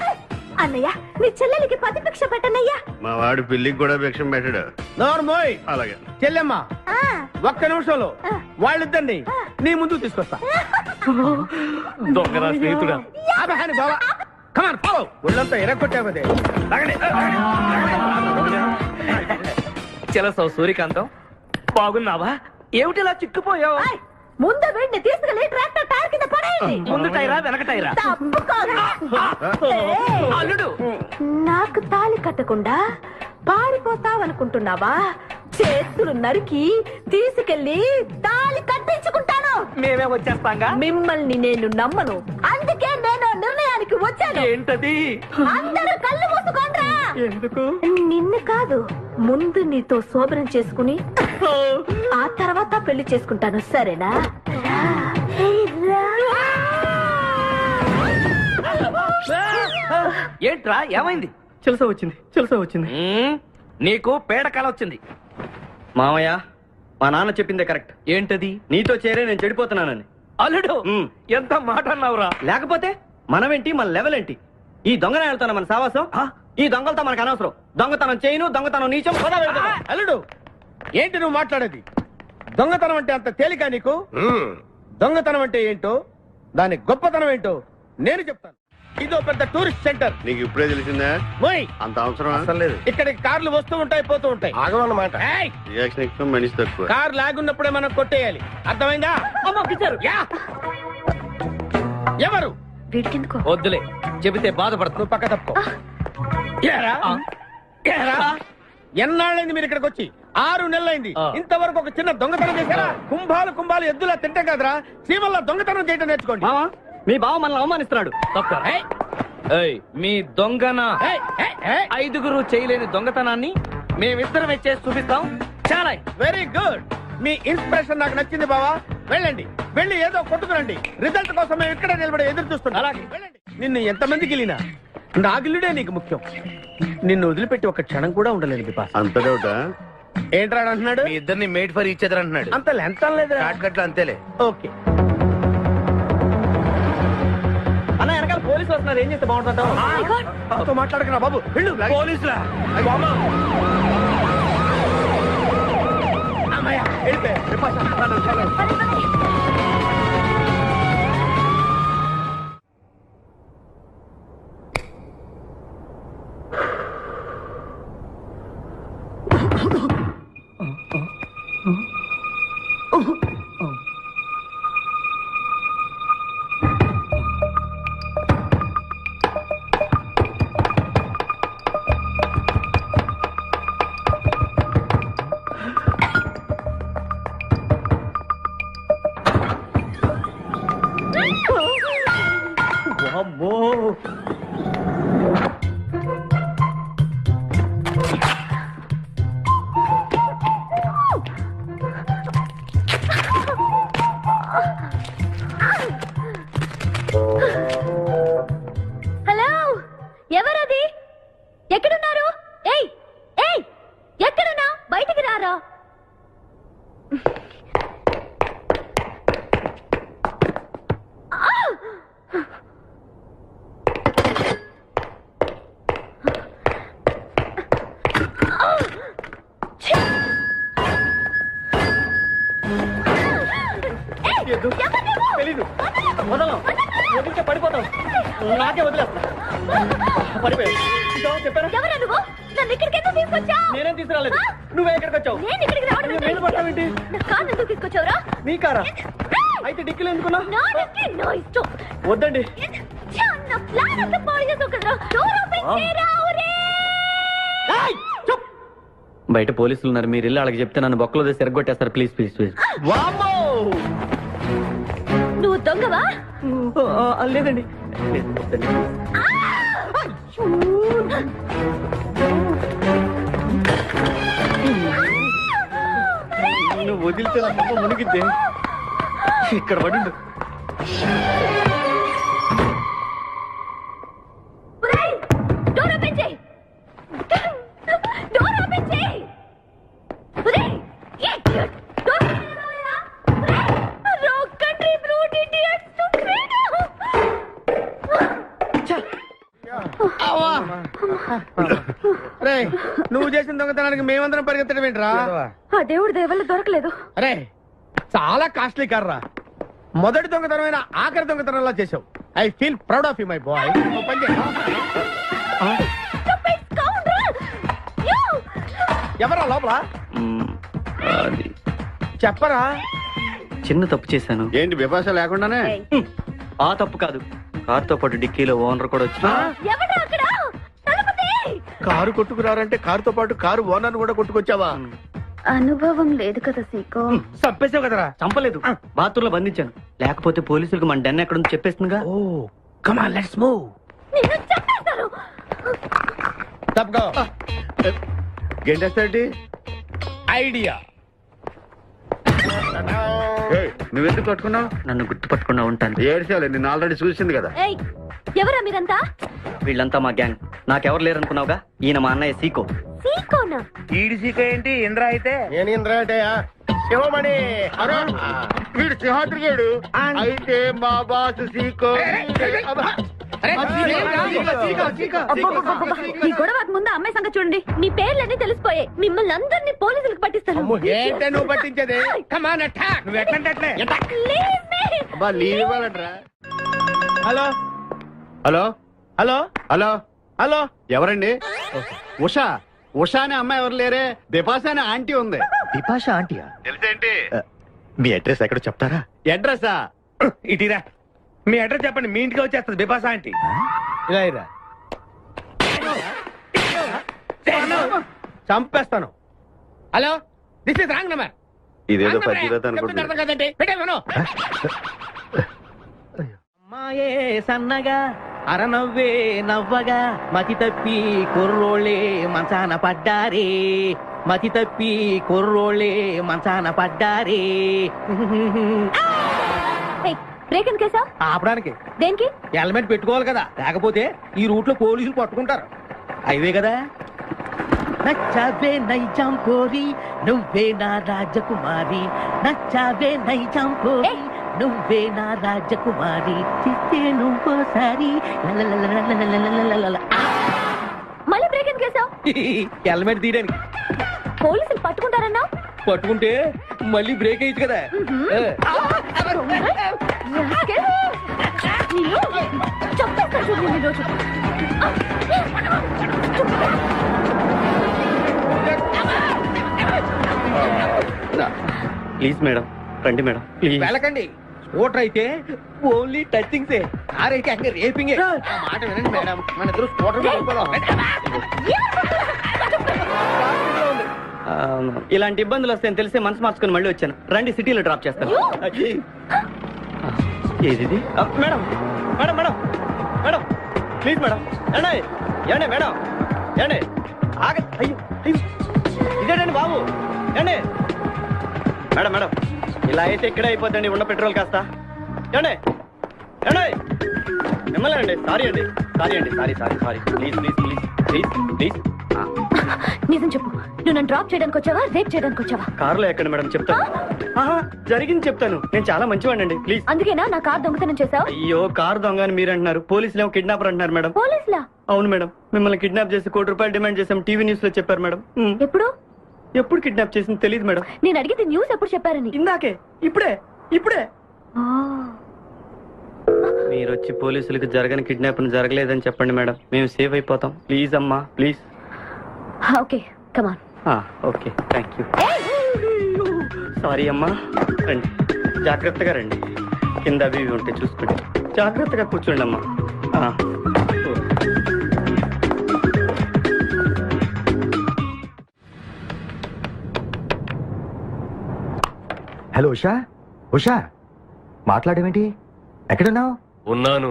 అన్నయ్య, నీ చెల్లెలికి పతి భిక్ష పెట్టనయ్యా. మా వాడు పెళ్లికి కూడా భిక్షం పెట్టాడు. నోర్మోయ్. అలాగే చెల్లెమ్మ, ఒక్క నిమిషంలో వాళ్ళిద్దరిని నీ ముందు తీసుకొస్తా. దొంగ స్నేహితుడా. బాబా కమాన్ ఫాలో. ఒళ్ళంతా ఎరగొట్టామదే. చెలసావు సూర్యకాంతం, బాగున్నావా? ఏమిటిలా చిక్కుపోయావు? ముందు వీడిని తీసుకెళ్ళి ట్రాక్టర్ టైర్ కింద పడేయండి. ముందు టైరా వెనక టైరా? అల్లుడు, నాకు తాళి కట్టకుండా పారిపోతావనుకుంటున్నావా? చేతులు నరికి తీసుకెళ్లి తాళి కట్టించుకుంటాను. మేమే వచ్చేస్తాంగా. మిమ్మల్ని నేను నమ్మను, అందుకే నేను నిర్ణయానికి వచ్చాను. ఏంటది? అందరూ కళ్ళు మూసుకోండ్రా. ఎందుకు? నిన్ను కాదు, ముందు నీతో శోభనం చేసుకుని ఆ తర్వాత పెళ్లి చేసుకుంటాను, సరేనా? ఏంట్రా, ఏమైంది? చెలసా వచ్చింది. నీకు పేడకాల వచ్చింది. మామయ్య, మా నాన్న చెప్పిందే కరెక్ట్. ఏంటది? నీతో చేరే నేను చెడిపోతున్నానని. అల్లుడు, ఎంత మాట అన్నావురా? లేకపోతే మనమేంటి, మన లెవెల్ ఏంటి? ఈ దొంగనాయాలతో మన సావాసం, ఈ దొంగలతో మనకు అనవసరం. దొంగతనం చేయను, దొంగతనం నీచం. అల్లుడు, ఏంటి నువ్వు మాట్లాడేది? దొంగతనం అంటే అంత తేలిక నీకు? దొంగతనం అంటే ఏంటో, దాని గొప్పతనం ఏంటో నేను చెప్తాను. ఇదో పెద్ద టూరిస్ట్ సెంటర్. నీకు ఇప్పుడే తెలిసిందా? అంత అవసరం అసలు లేదు. ఇక్కడికి కార్లు వస్తూ ఉంటాయి, పోతూ ఉంటాయి. ఆగమన్నమాట. రియాక్షన్ ఎక్కువ, మనిషి తక్కువ. కార్ లాగున్నప్పుడే మనం కొట్టేయాలి, అర్థమైందా? ఎవరు? వద్దులే, చెబితే బాధపడతావు. పక్క తప్పుకో. ఎన్నాళ్ళైంది మీరు ఇక్కడికి వచ్చి? 6 నెలలైంది. ఇంతవరకు ఒక చిన్న దొంగతనం చేశారా? కుంభాలు ఎద్దులా తింటాం కదరా. సీమల్లో దొంగతనం చేయడం నేర్చుకోండి. మీ బావ మనల్ని అవమానిస్తున్నాడు. మీ దొంగన 5గురు చేయలేని దొంగతనాన్ని మేమిద్దరం చేసి చూపిస్తాం. చాలా వెరీ గుడ్. మీ ఇన్స్పిరేషన్ నాకు నచ్చింది బావా. వెళ్ళండి, వెళ్ళి ఏదో కొట్టుకురండి. రిజల్ట్ కోసం మేము ఇక్కడ నిలబడి ఎదురు చూస్తున్నాం. అలాగే వెళ్ళండి. నిన్ను ఎంతమందికి వెళ్ళినా నా గిల్లుడే నీకు ముఖ్యం. నిన్ను వదిలిపెట్టి ఒక క్షణం కూడా ఉండలేదు బిపాస్. అంత డౌటా? ఏంట్రా అంటున్నాడు? మీ ఇద్దరిని మేడ్ ఫర్ ఈచ్ అదర్ అంటున్నాడు. అంత లెంత్ లేదు. షార్ట్కట్లు అంతేలే. ఓకే. అన్న, వెనకాల పోలీసులు వస్తున్నారు. ఏం చేస్తే బాగుంటుంటావు? మాట్లాడకరా బాబు. వెళ్ళు. పోలీసులా? హలో, ఎవరది? ఎక్కడున్నారు? ఏయ్ ఏయ్, ఎక్కడున్నా? బయటికి రారా. తెలీదు, వదలం, వదిలితే పడిపోతాం. నాకే వదిలేస్తా. పడిపోయావు. చెప్పారా? ఎవరా నువ్వు? నన్ను ఇక్కడికి ఎందుకు తీసుకొచ్చావు? నేనేం తీసుకురాలేదు. నువ్వే ఇక్కడికి వచ్చావు. నేను ఇక్కడికి రావడం ఏంటి? నేను పడతావేంటి? నా కారు ఎందుకు తీసుకొచ్చావురా? నీ కారా? అయితే డిక్కీలు ఎందుకున్నా? నా డిక్కీ నా ఇష్టం. వద్దండి. నా ప్లాన్ అంతా పాడు చేసావు కదరా. డోర్ ఓపెన్ చేయరా. బయట పోలీసులు ఉన్నారు, మీరు వెళ్ళి వాళ్ళకి చెప్తే నన్ను బొక్కలో తీసి ఎరగొట్టేస్తారు. Please please please. నువ్వు దొంగవా? లేదండి. నువ్వు వదిలితే నా మొక్క మునిగిద్దే. ఇక్కడ పడిండు. డోర్ ఓపెన్ చేయి. డోర్ ఓపెన్ చేయి. Wrong country brute idiots. నువ్వు చేసిన దొంగతనానికి మేమందరం పరిగెత్తడం ఏంట్రా? ఆ దేవుడి దయవల్ల దొరకలేదు. అరే చాలా కాస్ట్లీ కార్రా. మొదటి దొంగతనమైన ఆఖరి దొంగతనంలా చేసావు. I feel proud of you my boy. ఎవరా లోపల? చెప్పరా. చిన్న తప్పు చేశాను. ఏంటి విభాష లేకుండానే? ఆ తప్పు కాదు, కారుతో పాటు డిక్కీలో ఓనర్ కూడా వచ్చి కారు కొట్టుకురారంటే కారుతో పాటు కారు ఓనర్ కూడా కొట్టుకొచ్చావా? అనుభవం లేదు కదా సీకో. చంపేసావు కదరా? చంపలేదు, బాత్రూమ్ లో బంధించాను. లేకపోతే పోలీసులకు మన డెన్ ఎక్కడుందో చెప్పేస్తుందిగా. Oh come on let's move. తప్పుకో. గెంటేస్తాంటి ఐడియా. నువ్వెందుకు పట్టుకున్నావు? నన్ను గుర్తుపట్టుకున్నా ఉంటాను. ఏడ్చాలి, నిన్ను ఆల్రెడీ చూసింది కదా. ఎవరా మీరంతా? వీళ్ళంతా మా గ్యాంగ్. నాకెవరు లేరనుకున్నావుగా, ఈయన మా అన్నయ్య సీకో. సీకోనా? ఈడి సీకో ఏంటి? ఇంద్ర అయితే నేను ఇంద్ర అంటే శివమణి. వీడు సింహాద్రిగాడు అయితే మా బాసు సీకో. ఈ గొడవకు ముందు అమ్మాయి సంగతి చూడండి. మీ పేర్లన్నీ తెలిసిపోయాయి. మిమ్మల్ని అందరినీ పోలీసులకు పట్టిస్తాను. ఏంటే నువ్వు పట్టించేది? కమాన్ అటాక్. నువ్వు ఎట్లంటే hello hello hello hello hello ఎవరండి? ఉషా. ఉషా అనే అమ్మాయి ఎవరు లేరే. బిపాష అనే ఆంటీ ఉంది. బిపాష ఆంటీయా? తెలుసేంటి? మీ అడ్రస్ ఎక్కడ చెప్తారా? అడ్రసా? ఇటీరా. మీ అడ్రస్ చెప్పండి, మీ ఇంటికి వచ్చేస్తుంది బిపాస ఆంటీ. ఇలా ఇరా. చంపేస్తాను. Hello, this is wrong number. ఇదేదో పచ్చిరత అనుకుంటున్నా. అమ్మాయే సన్నగా అరనవ్వే నవ్వగా మతి తప్పి కుర్రోళ్ళే మంచాన పడ్డారే. మతి తప్పి కుర్రోళ్ళే మంచాన పడ్డారే. బ్రేక్ ఎందుకు వేసావ్? ఆపడానికి. దేనికి? హెల్మెట్ పెట్టుకోవాలి కదా, లేకపోతే ఈ రూట్ లో పోలీసులు పట్టుకుంటారు. అయివే కదా. నచ్చావే నైజాం కోరి నువ్వే నా రాజకుమారి. నచ్చావే నైజాం కోరి నువ్వే నా రాజకుమారి. చిత్తే నువ్వోసారి. మళ్ళీ బ్రేక్ ఎందుకు వేసావ్? హెల్మెట్ తీయడానికి. పోలీసులు పట్టుకుంటారన్నా? పట్టుకుంటే మళ్ళీ బ్రేక్ అయ్యింది కదా. ప్లీజ్ మేడం, రండి మేడం, ప్లీజ్. వెళ్ళకండి. స్కూటర్ అయితే ఓన్లీ టచింగ్సే, కార్ అయితే అన్ని రేపింగే. మాట వినండి మేడం, మన ఇద్దరు స్కూటర్ ఇలాంటి ఇబ్బందులు వస్తాయని తెలిసే మనసు మార్చుకుని మళ్ళీ వచ్చాను. రండి, సిటీలో డ్రాప్ చేస్తాను. ఏది madam? Madam madam madam please madam. ఏండే ఏండే మేడం, ఏండే ఆగ. అయ్యో అయ్యో, ఇదేనండి బాబు. ఏండే మేడం మేడం, ఇలా అయితే ఇక్కడే అయిపోద్దండి ఉన్న పెట్రోల్ కాస్త. ఏండే ఏండే మిమ్మల్ని అండి. సారీ అండి, సారీ అండి, sorry sorry sorry. Please please please please please. నిజం చెప్పు, నువ్వు నన్ను డ్రాప్ చేయడానికి వచ్చావా, రేప్ చేయడానికి వచ్చావా? కారులో ఎక్కండి మేడం, చెప్తాను. జరిగింది చెప్తాను. నేను చాలా మంచివాడినండి, ప్లీజ్. అందుకేనా నా కార్ దొంగతనం చేసావు? అయ్యో, కారు దొంగ అని మీరు అంటున్నారు, పోలీసులు ఏమో కిడ్నాపర్ అంటున్నారు మేడం. పోలీసులా? అవును మేడం, మిమ్మల్ని కిడ్నాప్ చేసి ₹1 డిమాండ్ చేసాం, టీవీ న్యూస్ లో చెప్పారు మేడం. ఎప్పుడు? ఎప్పుడు కిడ్నాప్ చేసింది తెలియదు మేడం. నేను అడిగితే న్యూస్ ఎప్పుడు చెప్పారని. ఇందాకే, ఇప్పుడే ఇప్పుడే. మీరు వచ్చి పోలీసులకు జరగని కిడ్నాప్ జరగలేదని చెప్పండి మేడం, మేము సేఫ్ అయిపోతాం. ప్లీజ్ అమ్మా, please. Okay, come on. Okay, thank you. Sorry అమ్మా. రండి, జాగ్రత్తగా రండి. కింద అవి ఇవి ఉంటే చూసుకోండి. జాగ్రత్తగా కూర్చోండి అమ్మా. హలో ఉషా, ఉషా మాట్లాడేమేంటి? ఎక్కడున్నావు? ఉన్నాను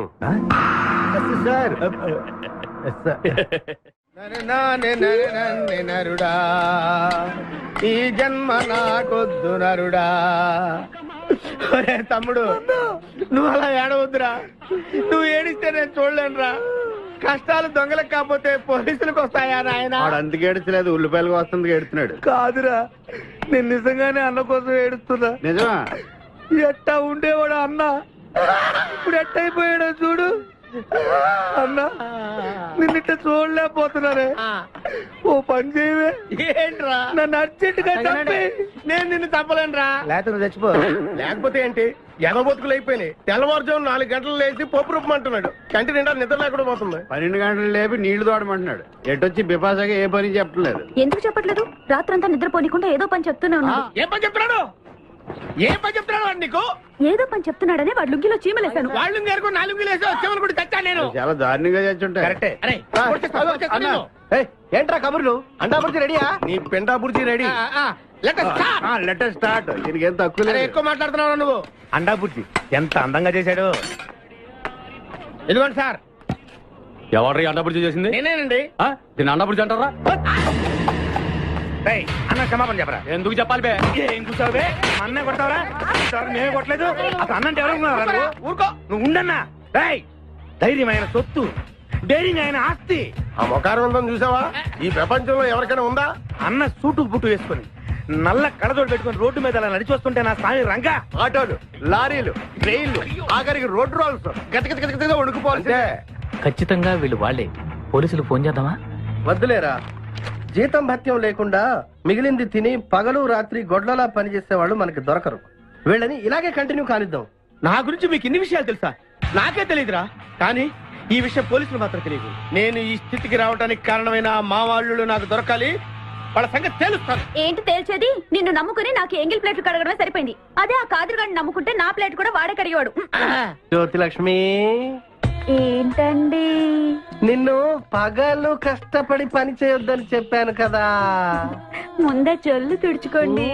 సార్. నరుడా, ఈ జన్మ నాకొద్దు నరుడా. ఒరే తమ్ముడు, నువ్వు అలా ఏడవద్దురా. నువ్వు ఏడిస్తే నేను చూడలేనురా. కష్టాలు దొంగలకు కాకపోతే పోలీసులకు వస్తాయా నాయన? అందుకే ఏడ్చలేదు, ఉల్లిపాయలకు వస్తుంది ఏడుతున్నాడు. కాదురా, నేను నిజంగానే అన్న కోసం ఏడుస్తున్నా. నిజమా? ఎట్టా ఉండేవాడు అన్న, ఇప్పుడు ఎట్టయిపోయాడో చూడు. అన్నా, నిన్నిట్ట చూడలేకపోతున్నారే. ఓ పని చేయవే. ఏంట్రా? నన్ను అర్జెంటుగా చంపే. నేను నిన్ను చంపలేనురా. లేకపోతే నువ్వు చచ్చిపో. లేకపోతే ఏంటి, ఎగబొతుకులు అయిపోయినాయి. తెల్లవారుజాము 4 గంటలు లేచి పప్పు రూపమంటున్నాడు. కంటి నిండా నిద్ర లేకుండా పోతుంది. 12 గంటలు లేపి నీళ్లు తోడమంటున్నాడు. ఎటొచ్చి బిపాసగా ఏ పని చెప్పట్లేదు. ఎందుకు చెప్పట్లేదు? రాత్రంతా నిద్రపోనికుండా ఏదో పని చెప్తూనే ఉన్నాడు. ఏం పని చెప్తున్నాడు? ఏం పని చెప్తున్నాడు వాడు నీకు? ఏదో పని చెప్తున్నాడని వాడు లుంగిలో చీమలేశాను. వాళ్ళు ఇంకేరుకో 4 లుంగిలేసి వచ్చేవాళ్ళు కూడా చచ్చా నేను. చాలా దారుణంగా చచ్చుంటాయి. కరెక్టే. ఏంట్రా కబుర్లు? అండాబుర్జీ రెడీయా? నీ పెండాబుర్జీ రెడీ. Letter start. దీనికి ఏం తక్కువ లేదు. ఎక్కువ మాట్లాడుతున్నావు నువ్వు. అండాబుర్జీ ఎంత అందంగా చేశాడు. ఇదిగోండి సార్. ఎవరు అండాబుర్జీ చేసింది? నేనేనండి. దీన్ని అండాబుర్జీ అంటారా? అన్న క్షమాపణ చెప్పరా. ఎందుకు చెప్పాలి బే? ఏం కూర్చోవే? అన్నే కొడతావరా? మేమే కొట్టలేదు. అసలు అన్నంటే ఎవరు? ఊరుకో. నువ్వు ఉండన్నా. ధైర్యమైన సొత్తు, డైరింగ్ అయిన ఆస్తి. ఆ మొకారం ఉందని చూసావా? ఈ ప్రపంచంలో ఎవరికైనా ఉందా? అన్న సూటు బుట్టు వేసుకుని నల్ల కళ్ళజోడు పెట్టుకుని రోడ్డు మీద అలా నడిచి వస్తుంటే నా సాయి రంగా. ఆటోలు, లారీలు, ట్రైన్లు, ఆఖరికి రోడ్డు రోల్స్ గతగతగతగా వణుకుపోవాల్సిందే. ఖచ్చితంగా వీళ్ళు వాళ్ళే. పోలీసులు ఫోన్ చేద్దామా? వద్దులేరా. జీతం భత్యం లేకుండా మిగిలింది తిని పగలు రాత్రి గొడ్లలా పనిచేసే మనకి దొరకరు. వీళ్ళని ఇలాగే కంటిన్యూ కానిద్దాం. నా గురించి మీకు ఇన్ని విషయాలు తెలుసా? నాకే తెలియదురా. కానీ ఈ విషయం పోలీసులు మాత్రం తెలియదు. నేను ఈ స్థితికి రావడానికి కారణమైన మా వాళ్ళు నాకు దొరకాలి. వాళ్ళ సంగతి తెలుస్తాను. ఏంటి తేల్చేది? నిన్ను నమ్ముకుని నాకు ఎంగిల్ ప్లేట్లు కడగడమే సరిపోయింది. అదే ఆ కాదురుగాడిని నమ్ముకుంటే నా ప్లేట్ కూడా వాడే కడిగాడు. జ్యోతిలక్ష్మి, ఏంటండి? నిన్ను పగలు కష్టపడి పని చేయొద్దని చెప్పాను కదా. ముందే చల్లు తుడుచుకోండి.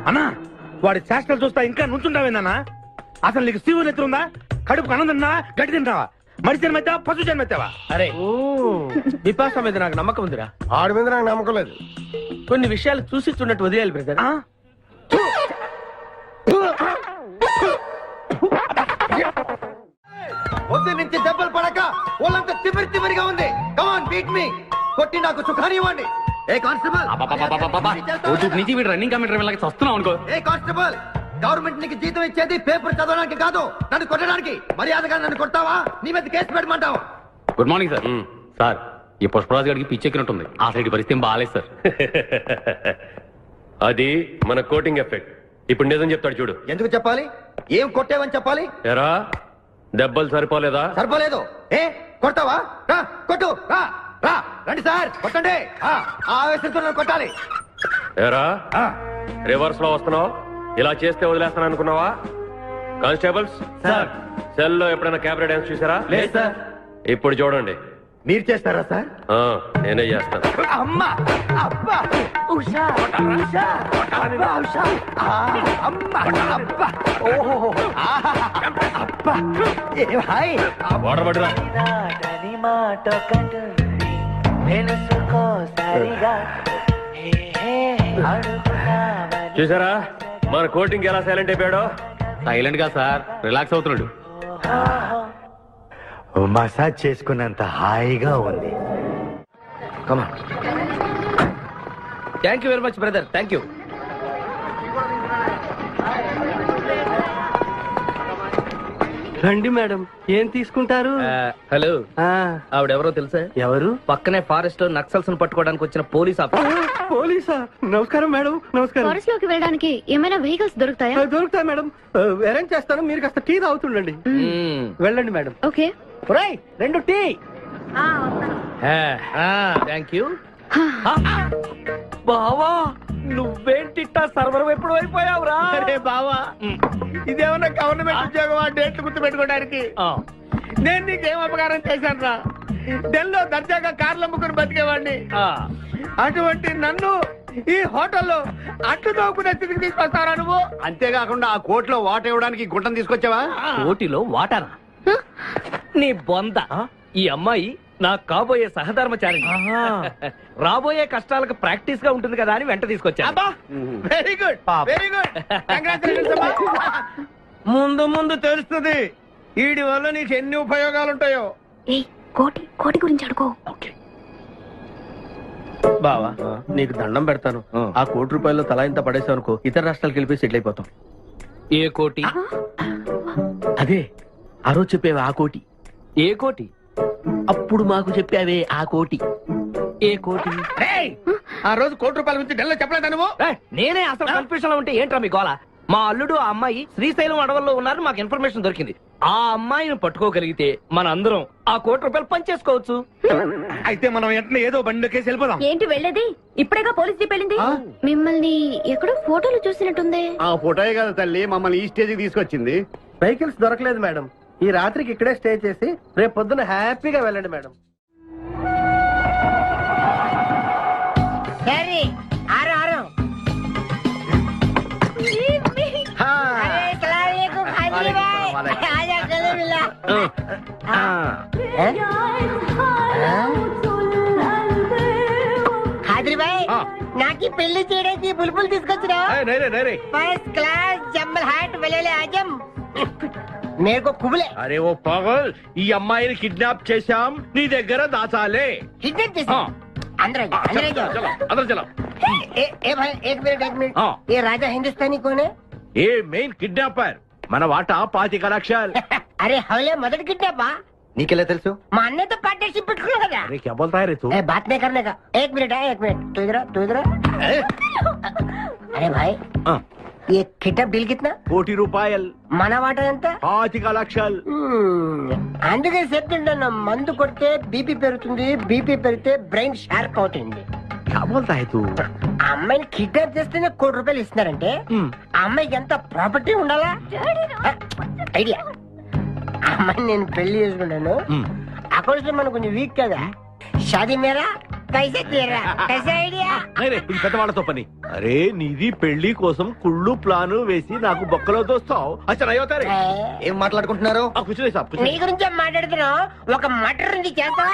అన్నా, వాడి చేష్టలు చూస్తా ఇంకా నుంచుంటావేందన్నా? అసలు నీకు శివు నెత్తుందా? కడుపు అన్నం తిన్నా, గడ్డి తింటావా? మనిషి జన్మెత్తావా, పశు జన్మెత్తావా? అరే, విపాస మీద నాకు నమ్మకం ఉందిరా. ఆడి మీద నాకు నమ్మకం లేదు. కొన్ని విషయాలు చూసి చూడట్టు వదిలేయాలి బ్రదర్. పొద్దు నుంచి దెబ్బలు పడక వాళ్ళంతా తిమిరిగా ఉంది. కమాన్ బీట్ మీ. కొట్టి నాకు సుఖాన్ని ఇవ్వండి. ఏ కానిస్టేబుల్, నుంచి వీడు రన్నింగ్ కమిటర్ వెళ్ళక వస్తున్నావు అనుకో. ఏ కానిస్టేబుల్, గవర్నమెంట్ నీకు జీతం ఇచ్చేది పేపర్ చదవడానికి కాదు, నన్ను కొట్టడానికి. మర్యాదగా నన్ను కొడతావా? నీ మీద కేసు పెట్టమంటావా? Good morning sir. సార్, ఈ పుష్పరాజు గారికి పిచ్చెక్కినట్టుంది. ఆ సైడ్ పరిస్థితి ఏం బాగాలేదు సార్. అది మన కోటింగ్ ఎఫెక్ట్. ఇప్పుడు నిజం చెప్తాడు చూడు. ఎందుకు చెప్పాలి? ఏం కొట్టేవని చెప్పాలి? ఎరా దెబ్బలు సరిపోలేదా? సరిపోలేదు. ఏ కొడతావా? రా కొట్టు. రా రా రండి సార్ కొట్టండి. ఆవేశంతో నన్ను కొట్టాలి. ఎరా రివర్స్ లో వస్తున్నావు? ఇలా చేస్తే వదిలేస్తాను అనుకున్నావా? కానిస్టేబుల్స్ సార్ సెల్ లో ఎప్పుడైనా క్యాబరే డాన్స్ చూసారా? లేదు సార్. ఇప్పుడు చూడండి. మీరు చేస్తారా సార్? నేనే చేస్తాను. అమ్మా అబ్బా ఉషా ఉషా అబ్బా ఉషా అమ్మా అబ్బా ఓహో అబ్బా ఏ భాయ్ వాటర్ పట్టురా. మాట కట్టు తెలుసుకో సరిగా చూసారా మన కోటింగ్ ఎలా సైలెంట్ అయిపోయాడో? సైలెంట్ గా సార్, రిలాక్స్ అవుతున్నాడు. మసాజ్ చేసుకున్నంత హాయిగా ఉంది. Come on. Thank you very much brother, thank you. రండి మేడం, ఏం తీసుకుంటారు? హలో, ఆవిడెవరో తెలుసా? ఎవరు? పక్కనే ఫారెస్ట్ లో నక్సల్స్ పట్టుకోవడానికి వచ్చిన పోలీస్ ఆఫీసర్. పోలీసా? నమస్కారం మేడం. నమస్కారం. ఫారెస్ట్ లోకి వెళ్ళడానికి ఏమైనా వెహికల్స్ దొరుకుతాయా? దొరుకుతాయి మేడం, అరేంజ్ చేస్తాను. మీరు కాస్త టీ తాగుతుండండి. వెళ్ళండి madam. Okay. 2 tea. Thank you నువ్వేంటిట్టా సర్వర్ ఎప్పుడు అయిపోయావురా? అరే బావా, ఇదేమన్నా గవర్నమెంట్ ఉద్యోగం? ఆ డేట్లు గుర్తు పెట్టుకోవడానికి నేను నీకేం అపకారం చేశాను రా? ఢిల్లీలో దర్జాగా కార్లు అమ్ముకుని బతికేవాడిని. అటువంటి నన్ను ఈ హోటల్లో అట్లు తోకునే స్థితికి తీసుకొస్తారా నువ్వు? అంతేకాకుండా ఆ కోర్టులో వాట ఇవ్వడానికి గుంటను తీసుకొచ్చావా? కోటిలో వాటానా? నీ బొంద. ఈ అమ్మాయి నా కాబోయే సహధర్మచారి. రాబోయే కష్టాలకు ప్రాక్టీస్ గా ఉంటుంది కదా అని వెంట తీసుకొచ్చా. Very good, very good. ముందు ముందు తెలుస్తుంది వీడి వల్ల నీకు ఎన్ని ఉపయోగాలు ఉంటాయో. కోటి గురించి అడుకో. బావా నీకు దండం పెడతాను. ఆ ₹1 తలా ఇంత పడేసావు అనుకో, ఇతర రాష్ట్రాలకు వెళ్ళిపోయి సెటిల్ అయిపోతాం. ఏ కోటి? అదే ఆ రోజు చెప్పేవే ఆ కోటి. ఏ కోటి? అప్పుడు మాకు చెప్పావే ఆ కోటి. ఏ కోటి? ఆ రోజు ₹1 గురించి ఢిల్లీలో చెప్పలేదా నువ్వు? నేనే అసలు కన్ఫ్యూషన్ లో ఉంటే ఏంట్రా మీ గోల? మా అల్లుడు ఆ అమ్మాయి శ్రీశైలం అడవుల్లో ఉన్నారు, మాకు ఇన్ఫర్మేషన్ దొరికింది. ఆ అమ్మాయిని పట్టుకోగలిగితే మన అందరం ఆ ₹1 పనిచేసుకోవచ్చు. అయితే మనం వెంటనే ఏదో బండికేసి వెళ్ళిపోదాం. ఏంటి వెళ్ళేది? ఇప్పుడేగా పోలీస్ జీప్ వెళ్ళింది. మిమ్మల్ని ఎక్కడో ఫోటోలు చూసినట్టుంది. ఆ ఫోటోయే కదా తల్లి మమ్మల్ని ఈ స్టేజ్ కి తీసుకొచ్చింది. వెహికల్స్ దొరకలేదు మేడం. ఈ రాత్రికి ఇక్కడే స్టే చేసి రేపు పొద్దున హ్యాపీగా వెళ్ళండి మేడం. నాకు పెళ్లి చేయడానికి బుల్బుల్ తీసుకొచ్చినా? ఫస్ట్ క్లాస్ జంబల్ హాట్ వెళ్ళలే ఆజం మేరకు కుబులే. అరే ఓ పాగల్, ఈ అమ్మాయిని కిడ్నాప్ చేశాం, నీ దగ్గర దాచాలే. కిడ్నాప్ చేశాం? अंदर चलो। ए भाई एक मिनट ये राजा हिंदुस्तानी कौन है? ये मेन किडनैपर మన వాటా 25 లక్షలు. अरे हवले मदद किडनैप నీకెలా తెలుసు? మా అన్నతో పార్ట్నర్షిప్ పెట్టుకున్నా కదా. अरे क्या बोलता है रे तू? बात नहीं करने का. एक मिनट तू इधर अरे भाई ये किडनैप डील कितना? ₹1 మన వాటా ఎంత? 25 లక్షలు. అందుకే చెప్తుంటాను, మందు కొడితే బీపీ పెరుగుతుంది, బీపీ పెరిగితే బ్రెయిన్ షార్ప్ అవుతుంది. क्या बोलता है तू? అమ్మాయిని కిడ్నాప్ చేస్తేనే ₹1 ఇస్తున్నారంటే ఆ అమ్మాయికి ఎంత ప్రాపర్టీ ఉండాలా? ఐడియా. అమ్మాయిని నేను పెళ్లి చేసుకున్నాను, అక్కడ మనం కొంచెం వీక్ కదా. షాదీ మేరా కైసే తీరా కైసే ఐడియా? ఇది పెద్దవాళ్ళతో పని. అరే నీది పెళ్లి కోసం కుళ్ళు ప్లాను వేసి నాకు బొక్కలో దోస్తావు. అచ్చరే ఏం మాట్లాడుకుంటున్నారు? నీ గురించే మాట్లాడుతున్నావు. ఒక మటర్ నుంచి చేస్తావా?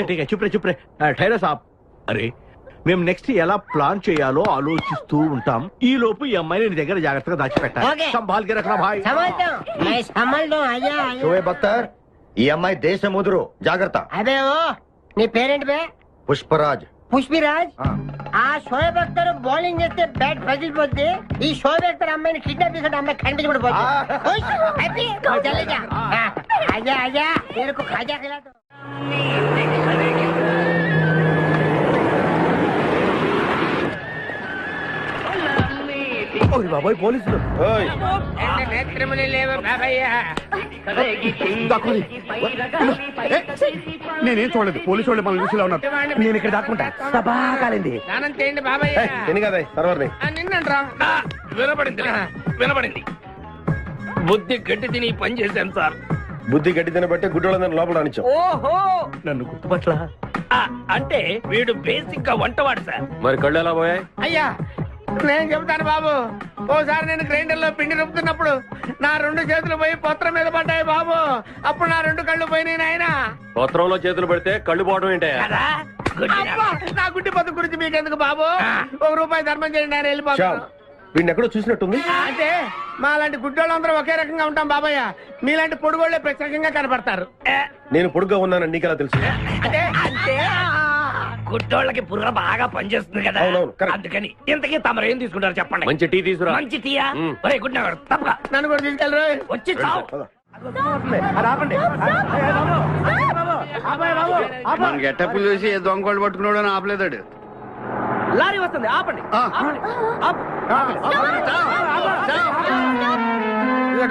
ठीक है चुप रे ठहरो साहब. అరే మేము నెక్స్ట్ ఎలా ప్లాన్ చేయాలో ఆలోచిస్తూ ఉంటాం. ఈ లోపు ఈ అమ్మాయిని నీ దగ్గర జాగ్రత్తగా దాచిపెట్టాలి. సంభాల్ కే రఖనా భాయ్. షోయబ్ అఖ్తర్, ఈ అమ్మాయి దేశముదురు, జాగ్రత్త. అదే నీ పేరేంటి బే? పుష్పరాజ్. పుష్పిరాజ్? ఆ షోయబ్ అఖ్తర్ బౌలింగ్ చేస్తే బ్యాట్ పగిలిపోద్ది. ఈ షోయబ్ అఖ్తర్ అమ్మాయిని కిడ్నాప్ చేసే అమ్మాయి కనిపించబడిపోద్ది. ఆజా మేరకు ఖాజా ఖిలా దో. బాబోయ్ పోలీసులు నేనేం చూడలేదు పోలీసు వాళ్ళు మన చూసిలా ఉన్నారు. నేను ఇక్కడ దాక్కుంటా బాగా కాలింది. చేయండి బాబాయ్. ఎన్ని కదా సర్వర్ని నిన్నంట్రా వినపడింది. బుద్ధి గట్టి తిని పని చేశాను సార్. బుద్ధి గడ్డి తినబట్టే గుడ్డోళ్ళందరినీ లోపల రానిచ్చాం. ఓహో, నన్ను గుర్తుపట్ల. అంటే వీడు బేసిక్ గా వంటవాడు సార్. మరి కళ్ళు ఎలా పోయాయి? అయ్యా నేను చెబుతాను బాబు. ఓసారి నేను గ్రైండర్ లో పిండి రుబ్బుతున్నప్పుడు నా 2 చేతులు పోయి పత్రం మీద పడ్డాయి బాబు. అప్పుడు నా 2 కళ్ళు పోయినాయి నాయన. పత్రంలో చేతులు పెడితే కళ్ళు పోవడం ఏంటే? నా గుడ్డి పత్తు గురించి మీకెందుకు బాబు? ₹1 ధర్మం చేయండి, నేను వెళ్ళిపోతాను. వీడిని ఎక్కడో చూసినట్టుంది. అంటే మా లాంటి గుడ్డోళ్ళందరూ ఒకే రకంగా ఉంటాం బాబాయ్య. మీలాంటి పొడుగోళ్లే ప్రత్యేకంగా కనపడతారు. నేను పొడుగ్గా ఉన్నానని నీకెలా తెలుసు? అంటే గుడ్డోళ్ళకి బుర్ర బాగా పనిచేస్తుంది కదా, అందుకని. ఇంతకీ తమరు ఏం తీసుకుంటారు చెప్పండి. మంచి టీ తీసుకురా. మంచి టీయా? ఒరే గుడ్ నగర్ తప్పగా నన్ను కూడా తీసుకెళ్ళరు. వచ్చి చావు. మన గెట్టప్పులు చూసి ఏ దొంగోళ్ళు పట్టుకున్నాడు అని ఆపలేదాడు. లారీ వస్తుంది, ఆపండి.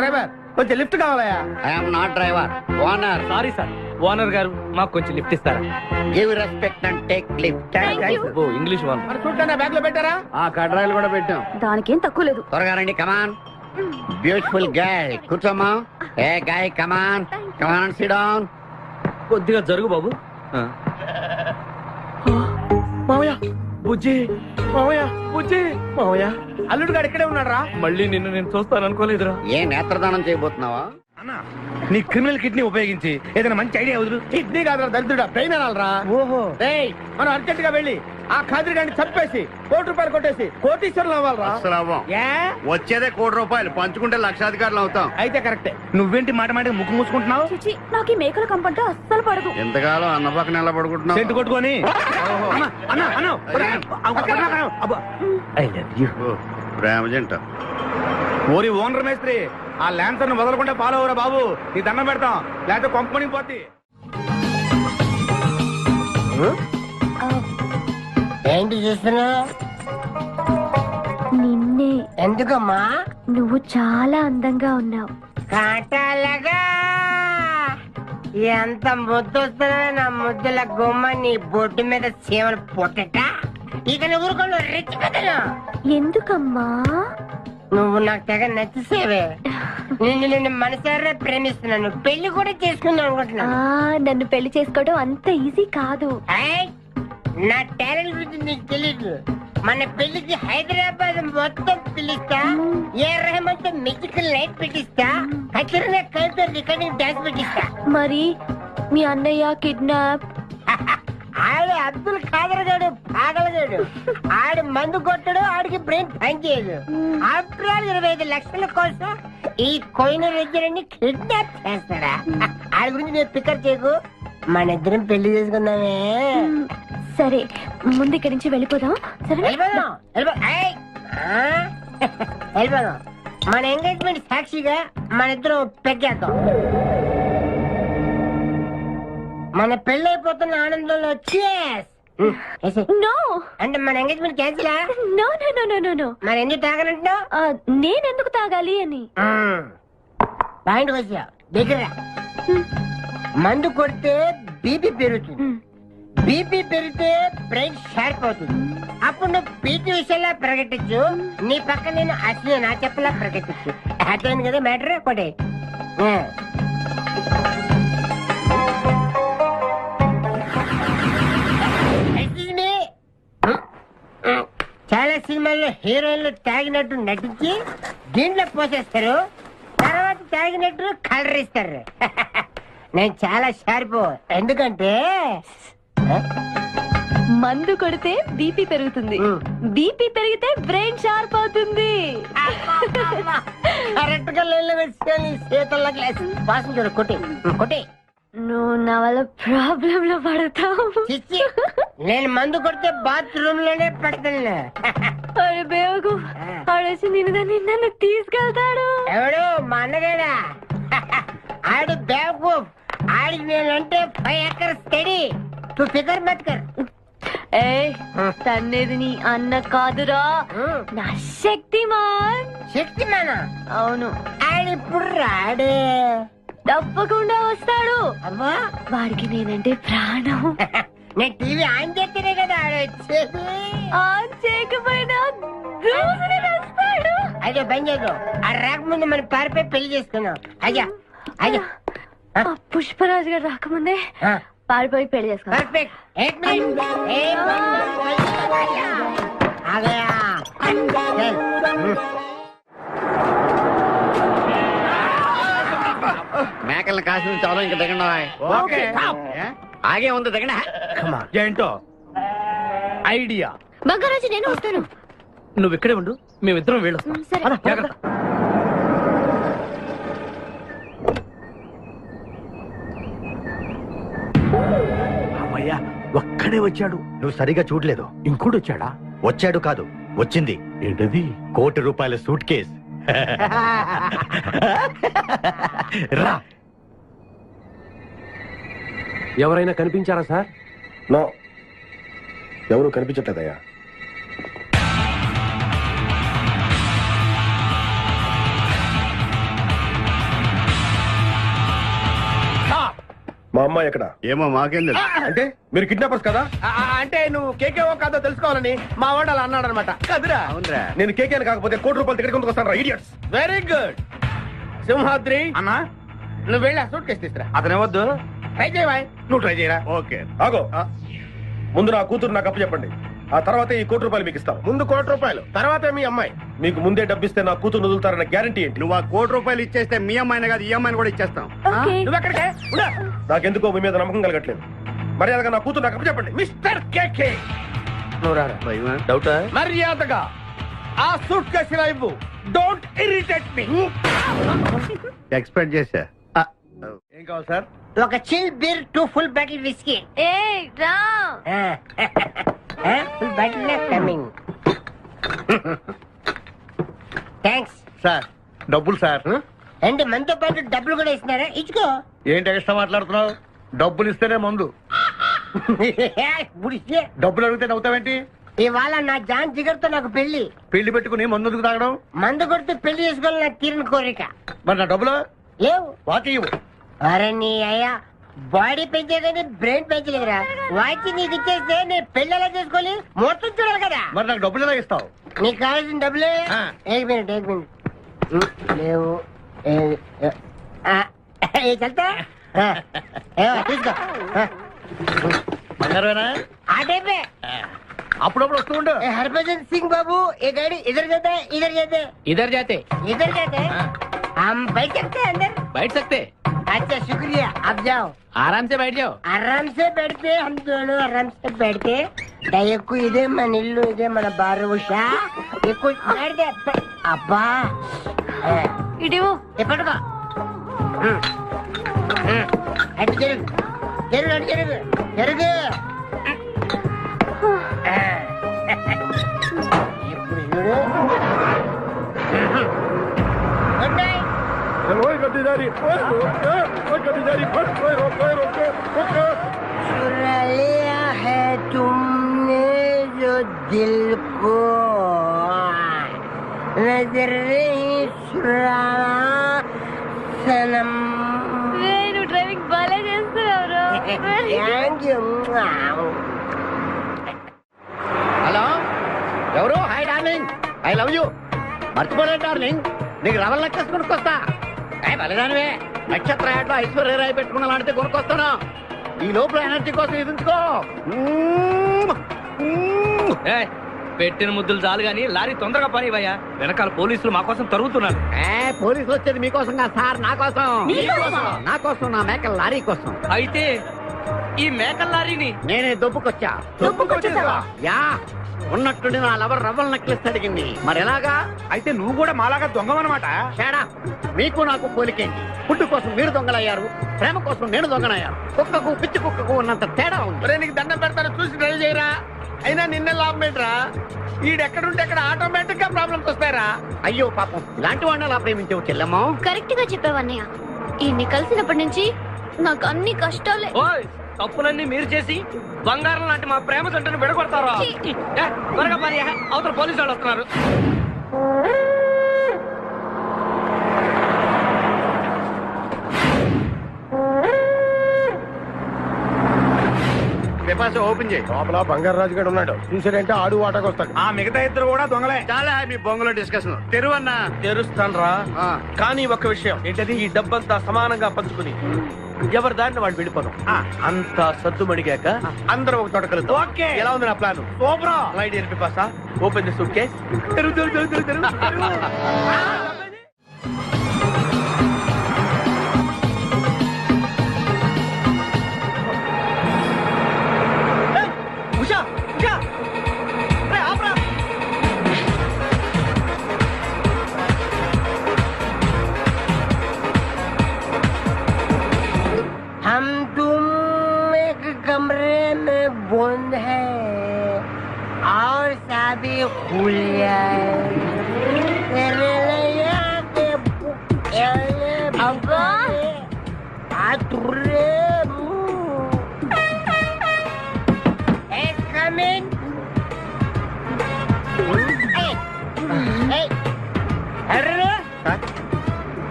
డ్రైవర్ కొంచెం లిఫ్ట్ కావాలయా? I'm not driver, owner. Sorry sir, owner గారు మాకు కొంచెం లిఫ్ట్ ఇస్తారా? Give respect and take lift. Oh English one. మరి చూడండి బ్యాగ్ లో పెట్టారా? కడ్రాయిలు కూడా పెట్టాం. దానికేం తక్కువ లేదు. త్వరగా రండి, కమాన్. బ్యూటిఫుల్ గాయ్, కూర్చోమ్మా. ఏ గాయ్, కమాన్ కమాన్, సిట్ డౌన్. కొద్దిగా జరుగు బాబు. మావయ్య బుజ్జి, మావయ్య బుజ్జి, మావయ్య అల్లుడు గారు ఇక్కడే ఉన్నాడు రా. మళ్ళీ నిన్ను నేను చూస్తాను అనుకోలేదురా. ఏ నేత్రదానం చేయబోతున్నావా? అన్నా, నీ క్రిమినల్ కిడ్నీ ఉపయోగించి ఏదైనా మంచి ఐడియా వదులు. కిడ్నీ కాదు దరిద్రుడా, బ్రెయిన్ అనాలరా. ఓహో, మనం అర్జెంట్ గా వెళ్ళి ఆ ఖాద్రి గారిని చంపేసి ₹1 కొట్టేసి కోటీశ్వరులు అవ్వాలరా. అసలు అవ్వం. వచ్చేదే ₹1 పంచుకుంటే లక్షాధికారులు అవుతాం. అయితే కరెక్టే. నువ్వేంటి మాట మాట ముక్కు మూసుకుంటున్నావు? చిచి, నాకు ఈ మేకల కంపంటే అస్సలు పడదు. ఎంతకాలం అన్న పక్కన ఎలా పడుకుంటున్నావు? సెంటు కొట్టుకొని. ప్రేమ జంట. ఓరి ఓనర్ మేస్త్రి, ఆ ల్యాన్సర్ ను వదలకుండా ఫాలో అవరా బాబు. నీ దండం పెడతాం, లేకపోతే కొంపని పోతి. ఏంటి చూస్తున్నా? నిన్నే. ఎందుకమ్మా? నువ్వు చాలా అందంగా ఉన్నావు. కాటాలగా ఎంత ముద్దు వస్తున్నా నా ముద్దుల గుమ్మ నీ బొడ్డు మీద చీమలు పొట్టట. ఇక నువ్వు ఊరుకోను రెచ్చిపోతాను. ఎందుకమ్మా? నువ్వు నాకు తెగ నచ్చేసేవే. నిన్ను మనసారా ప్రేమిస్తున్నాను, పెళ్లి కూడా చేసుకుందాం అనుకుంటున్నాను. నన్ను పెళ్లి చేసుకోవడం అంత ఈజీ కాదు. నా టాలెంట్ గురించి నీకు తెలీదు. మన పెళ్లికి హైదరాబాద్ మొత్తం పిలుస్తా, ఏ రెహమాన్ తో మ్యూజికల్ నైట్ పెట్టిస్తా, ఖచ్చితంగా కలితో రికార్డింగ్ డాన్స్ పెట్టిస్తా. మరి మీ అన్నయ్య కిడ్నాప్? ఆడు అబ్దుల్ ఖాదర్ గాడు పాగలగాడు. ఆడు మందు కొట్టడు, ఆడికి బ్రెయిన్ పని చేయదు. ఆఫ్టర్ ఆల్ 25 లక్షల కోసం ఈ కోయిన రెడ్డిని కిడ్నాప్ చేస్తాడా? ఆడి గురించి నేను ఫికర్ చేయకు, మన ఇద్దరం పెళ్లి చేసుకుందామే. సరే, ముందు ఇక్కడి నుంచి వెళ్ళిపోదాం. వెళ్ళిపోదాం. మన ఎంగేజ్మెంట్ సాక్షిగా మన ఇద్దరం పెగ్గేద్దాం. మన పెళ్ళైపోతున్న ఆనందంలో నో అంటే మన engagement cancel. No no no no no no. మరి ఎందుకు తాగనంటున్నావు? నేనెందుకు తాగాలి అని. పాయింట్ వచ్చా దగ్గర. మందు కొడితే బీపీ పెరుగుతుంది, బీపీ పెరిగితే బ్రెయిన్ షార్ప్ అవుతుంది. అప్పుడు నువ్వు పీటీ విషయంలో ప్రకటించు, నీ పక్క నేను అసలు నా చెప్పలా ప్రకటించు. అర్థమైంది కదా మ్యాటర్? ఒకటి చాలా సినిమాల్లో హీరోయిన్లు తాగినట్టు నటించి దీంట్లో పోసేస్తారు, తర్వాత తాగినట్టు కలర్ ఇస్తారు. నేను చాలా షార్ప్, ఎందుకంటే మందు కొడితే బీపీ పెరుగుతుంది, బీపీ పెరిగితే బ్రెయిన్ షార్ప్ అవుతుంది. కరెక్ట్ గా లైన్లో వేసుకొని చేతుల్లో గ్లాస్ వాసన చూడు. కొట్టి కొట్టి. నువ్వు నా వల్ల ప్రాబ్లం లో పడతావు. నేను మందు కొడితే బాత్రూమ్ లోనే పెడతాను. అరే బేవకు, ఆడేసి నన్ను తీసుకెళ్తాడు. ఎవడు? మా అన్నగాడా? ఆడు బేవకు. ఆడికి నేనంటే 5 acres స్టడీ. తు ఫికర్ మత్ కర్. ఏ తన్నేది నీ అన్న కాదురా నా శక్తిమాన్. శక్తిమానా? అవును. ఆడిప్పుడు రాడే. తప్పకుండా వస్తాడు. అమ్మా వాడికి నేనంటే ప్రాణం. నేను టీవీ ఆన్ చేస్తేనే కదా ఆడొచ్చేది. ఆన్ చేయకపోయినా దూసుని వస్తాడు. అయ్యో బంద్ చేద్దాం. ఆ రాకముందు మనం పారిపోయి పెళ్లి చేసుకున్నాం. అయ్యా అయ్యా పుష్పరాజు గారు రాకముందే పారిపోయి పెళ్లి చేసుకో. పర్ఫెక్ట్. एक मिनट आ गया. మేకల్ని కాసిన చాలా ఇంకా దిగండి. ఆగే ఉంది దిగండి. ఏంటో ఐడియా. బంగారాజు నేను వస్తాను. నువ్వు ఇక్కడే ఉండు, మేమిద్దరం వెళ్ళొస్తాం. జాగ్రత్త. అమ్మయ్యా ఒక్కడే వచ్చాడు. నువ్వు సరిగా చూడలేదు. ఇంకోటి వచ్చాడా? వచ్చాడు కాదు, వచ్చింది. ఏంటది? ₹1,00,00,000 సూట్ కేస్. రా. ఎవరైనా కనిపించారా సార్? నో, ఎవరు కనిపించట్లేదయ్యా. మా అమ్మాయి ఎక్కడ? ఏమో మాకేం తెలుసు. అంటే మీరు కిడ్నాపర్స్ కదా? అంటే నువ్వు కేకేవో కాదో తెలుసుకోవాలని మా వాడు అలా అన్నాడు అనమాట. కదురా? అవునరా. నేను కేకేని కాకపోతే ₹1,00,00,000 టికెట్ కొందుకు వస్తాను రా, ఇడియట్స్. Very good. సింహాద్రి అన్నా, నువ్వు వెళ్ళి సూట్ కేసు తీసుకురా. అతనే వద్దు. ట్రై చేయవా? నువ్వు ట్రై చేయరా. ఓకే. ఆగో, ముందు నా కూతురు నాకు అప్పు చెప్పండి. ఆ తర్వాత ఈ ₹1,00,00,000 మీకు ఇస్తాను. ముందు ₹1,00,00,000, తర్వాత మీ అమ్మాయి. మీకు ముందే డబ్బిస్తే నా కూతురు వదులుతారన్న గ్యారంటీ ఏంటి? నువ్వు ఆ ₹1,00,00,000 ఇచ్చేస్తే మీ అమ్మాయిని కాదు ఈ అమ్మాయిని కూడా ఇచ్చేస్తాం. నువ్వు ఎక్కడికే? నాకెందుకో మీ మీద నమ్మకం కలగట్లేదు. మర్యాదగా నా కూతురు నాకు అప్పు చెప్పండి. మిస్టర్ కేకే, నువ్వు రారా. డౌటా? మర్యాదగా ఆ సూట్ కేసు ఇలా ఇవ్వు. Don't irritate me. ఎక్స్పెక్ట్ చేశా. ఏం కావాలి సార్? ఒక chill beer, 2 full bottle whisky. ఏ రా. Full bottle coming. Thanks sir డబ్బులు సార్. అంటే మనతో పాటు డబ్బులు కూడా ఇస్తున్నారా? ఇచ్చుకో. ఏంటి ఎక్స్ట్రా మాట్లాడుతున్నావు? డబ్బులు ఇస్తేనే మందు. గుడిసే. డబ్బులు అడిగితే నవ్వుతావేంటి? ఇవాళ నా జాన్ జిగర్తో నాకు పెళ్లి. పెళ్లి పెట్టుకుని మందుకు తాగడం? మందు కొడితే పెళ్లి చేసుకోవాలి నా తీరిన కోరిక. మరి నా డబ్బులు లేవు. వాకి ఇవ్వు. అరే నీ అయ్యా బాడీ పెంచే కానీ బ్రెయిన్ పెంచలేదురా. వాచి నీకు ఇచ్చేస్తే నేను పెళ్లి ఎలా చేసుకోవాలి? మొత్తం చూడాలి కదా. మరి నాకు డబ్బులు ఎలా ఇస్తావు? నీకు కావాల్సిన డబ్బులే. ఏక్ మినిట్ లేవు. చల్తా తీసుకో. బంగారమేనా? ఆ టైపే. అప్పుడప్పుడు వస్తూ ఉండు. हरभजन सिंह बाबू ये गाड़ी इधर जाता है, इधर जाते हैं, इधर जाते इधर जाते हैं. हम बैठ सकते हैं अंदर? बैठ सकते. अच्छा शुक्रिया, आप जाओ. आराम से बैठ जाओ. आराम से बैठते, हम दोनों आराम से बैठते. दयक्कू इधे मन इल्लू इधे मन बार उषा ये कुछ बैठ दे. अब्बा ఇడివో ये पटका. अट जरूर जरूर जरूर जरूर. ఇప్పుడు చూడు. Good night. ఓయ్ గడ్డిదారి, ఓయ్ గడ్డిదారి, चुरा लिया है तुमने जो दिल को, नजर नहीं चुराना सनम. నువ్వు డ్రైవింగ్ బాగా చేస్తున్నావు. Thank you. హలో, ఎవరు? Hi darling, I love you. మర్చిపోలేదు డార్లింగ్, నీకు రవల్ నెక్లెస్ కొనుక్కొస్తా. బలిదానివే, నక్షత్ర యాడ్లో ఐశ్వర్యరాయ్ పెట్టుకున్న లాంటిది కొనుక్కొస్తాను. ఈ లోపల ఎనర్జీ కోసం ఎదుర్కో. పెట్టిన ముద్దులు చాలు గాని లారీ తొందరగా పనివయ్యా. వెనకాల పోలీసులు మా కోసం తరుగుతున్నారు. పోలీసులు వచ్చేది మీకోసం కాదు సార్, నా కోసం. నా కోసం, నా మేకల లారీ కోసం. అయితే ఈ మేకల లారీని నేనే దొబ్బుకొచ్చా. యా, ఉన్నట్టుండి నా లవర్ రవ్వల్ నెక్లెస్ అడిగింది. మరి ఎలాగా? అయితే నువ్వు కూడా మాలాగా దొంగవన్నమాట. తేడా మీకు నాకు పోలికేంటి? ఫుడ్ కోసం మీరు దొంగలయ్యారు, ప్రేమ కోసం నేను దొంగనయ్యాను. కుక్కకు పిచ్చి కుక్కకు ఉన్నంత తేడా ఉంది. నీకు దండం పెడతాను, చూసి డ్రైవ్ చేయరా. అయినా నిన్న లాభం ఏంట్రా? ఈడెక్కడుంటే అక్కడ ఆటోమేటిక్ గా ప్రాబ్లమ్స్ వస్తాయరా. అయ్యో పాపం, ఇలాంటి వాడిని అలా ప్రేమించావు చెల్లెమ్మా. కరెక్ట్ గా చెప్పావన్నయ్య. ఈయన్ని కలిసినప్పటి నుంచి నాకు అన్ని కష్టాలే. ఓయ్ తప్పులన్నీ మీరు చేసి బంగారం లాంటి మా ప్రేమ జంటను విడగొడతారా? త్వరగా పని, అవతల పోలీసు వాళ్ళు వస్తున్నారు. ఓపెన్ చేయి. లోపల బంగారు రాజు గారు ఉన్నాడు. చూసారంటే ఆడు వాటకు వస్తాడు. ఆ మిగతా ఇద్దరు కూడా దొంగలే. చాలా మీ బొంగులో డిస్కషన్. తెరువన్నా తెరుస్తాను రా. కానీ ఒక్క విషయం ఏంటది, ఈ డబ్బంతా సమానంగా పంచుకుని ఎవరి దారిని వాళ్ళు వెళ్ళిపోదాం. అంతా సద్దుమడిగాక అందరూ ఒక తోట కలుద్దాం. ఓకే, ఎలా ఉంది నా ప్లాన్? సూపర్. లైట్ ఎల్పి పాసా. Open the suitcase. हम तुम एक कमरे में बंद है और शादी खुल जाए तेरे लिए अब्बा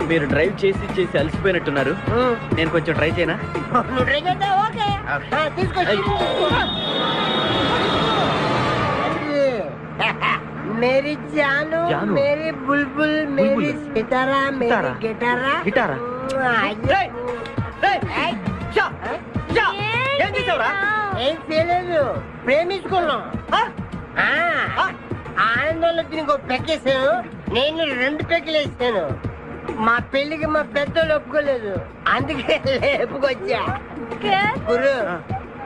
మీరు డ్రైవ్ చేసి చేసి అలసిపోయినట్టున్నారు. నేను కొంచెం ట్రై చేయనా? मेरी जानू, मेरी बुलबुल, मेरी सितारा, मेरी गिटारा గిటారా ఏం చేసావురా? ఏం చేయలేదు, ప్రేమించుకున్నాం. ఆనందంలో దీనికి ఒక పెక్కేసాను, నేను 2 పెక్కలు వేసాను. మా పెళ్లికి మా పెద్దలు ఒప్పుకోలేదు, అందుకే లేపుకొచ్చా. గురు,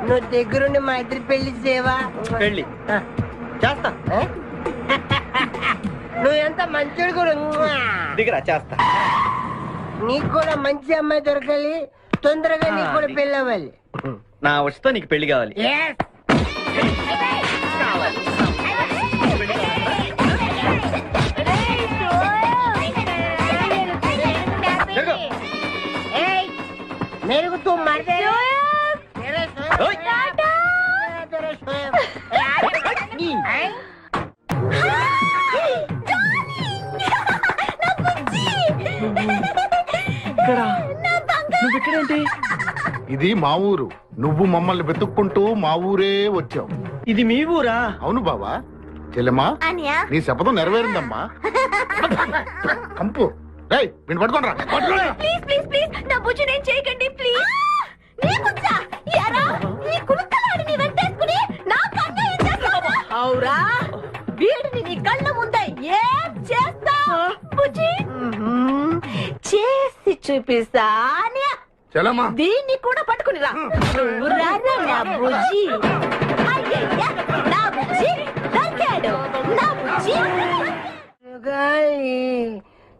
నువ్వు దగ్గరుండి మా ఇద్దరు పెళ్లి చేయవా? పెళ్లి చేస్తా. నువ్వు ఎంత మంచోడు గురు. దిగరా, చేస్తా. నీకు కూడా మంచి అమ్మాయి దొరకాలి, తొందరగా నీకు కూడా పెళ్లి అవ్వాలి. నా వచ్చుతో నీకు పెళ్లి కావాలి. मेरे को तुम मार दे నువ్వెక్కడేంటి? ఇది మా ఊరు. నువ్వు మమ్మల్ని వెతుక్కుంటూ మా ఊరే వచ్చావు. ఇది మీ ఊరా? అవును బావా. చెల్లెమ్మా, నీ శపథం నెరవేరిందమ్మా. కంపు రేయ్, వీడిని పట్టుకోండిరా. ప్లీజ్ ప్లీజ్ ప్లీజ్ నా బుజ్జి నేను చేయకండి ప్లీజ్. నీకొచ్చా యారా ఈ కులుకలాడిని వెంటేసుకుని నా కన్ను చేస్తావా? అవురా, వీడిని నీ కళ్ళ ముందే ఏం చేస్తా బుజ్జి? చేసి చూపిస్తానే. చెల్లెమ్మా, దీన్ని కూడా పట్టుకుని రా. నువ్వు రారా నా బుజ్జి. అయ్యయ్యా, నా బుజ్జి దొరికాడు. నా బుజ్జి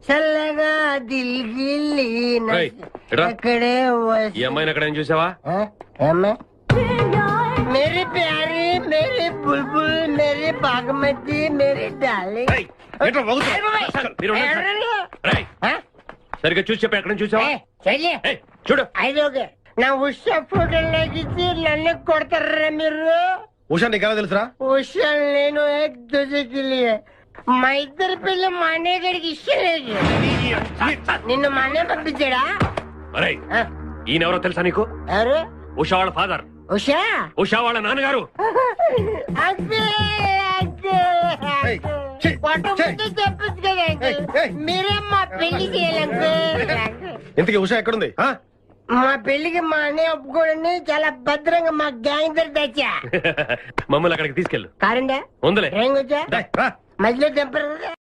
చల్లగా దిల్గిల్లి అక్కడే ఈ అమ్మాయిని అక్కడ ఏం చూసావా? मेरी प्यारी, मेरी बुलबुल, मेरी बागमती, मेरी डार्लिंग. సరిగ్గా చూసి చెప్పి ఎక్కడ చూసావా? చూడు, నా ఉషా ఫోటోలు లాగిచ్చి నన్ను కొడతారా మీరు? ఉషా నీకు ఎలా తెలుసురా? ఉషా నేను ఏక్ దూజేకి లియే. మా ఇద్దరి పిల్ల మా అన్నయ్య గడికి ఇష్టం లేదు. నిన్ను మా అన్నయ్య పంపించాడా? ఈయనెవరో తెలుసా నీకు? ఎవరు? ఉషా వాళ్ళ ఫాదర్. ఉషా? ఉషా వాళ్ళ నాన్నగారు. చెప్పచ్చు కదా, మీరే మా పెళ్లి చేయాలంటే. ఇంతకీ ఉషా ఎక్కడుంది? మా పెళ్లికి మా అన్నయ్య ఒప్పుకోండి, చాలా భద్రంగా మా గ్యాంగ్ దగ్గర తెచ్చా. మమ్మల్ని అక్కడికి తీసుకెళ్ళు. కారండా ఉందలే మధ్యలో తెంపరు.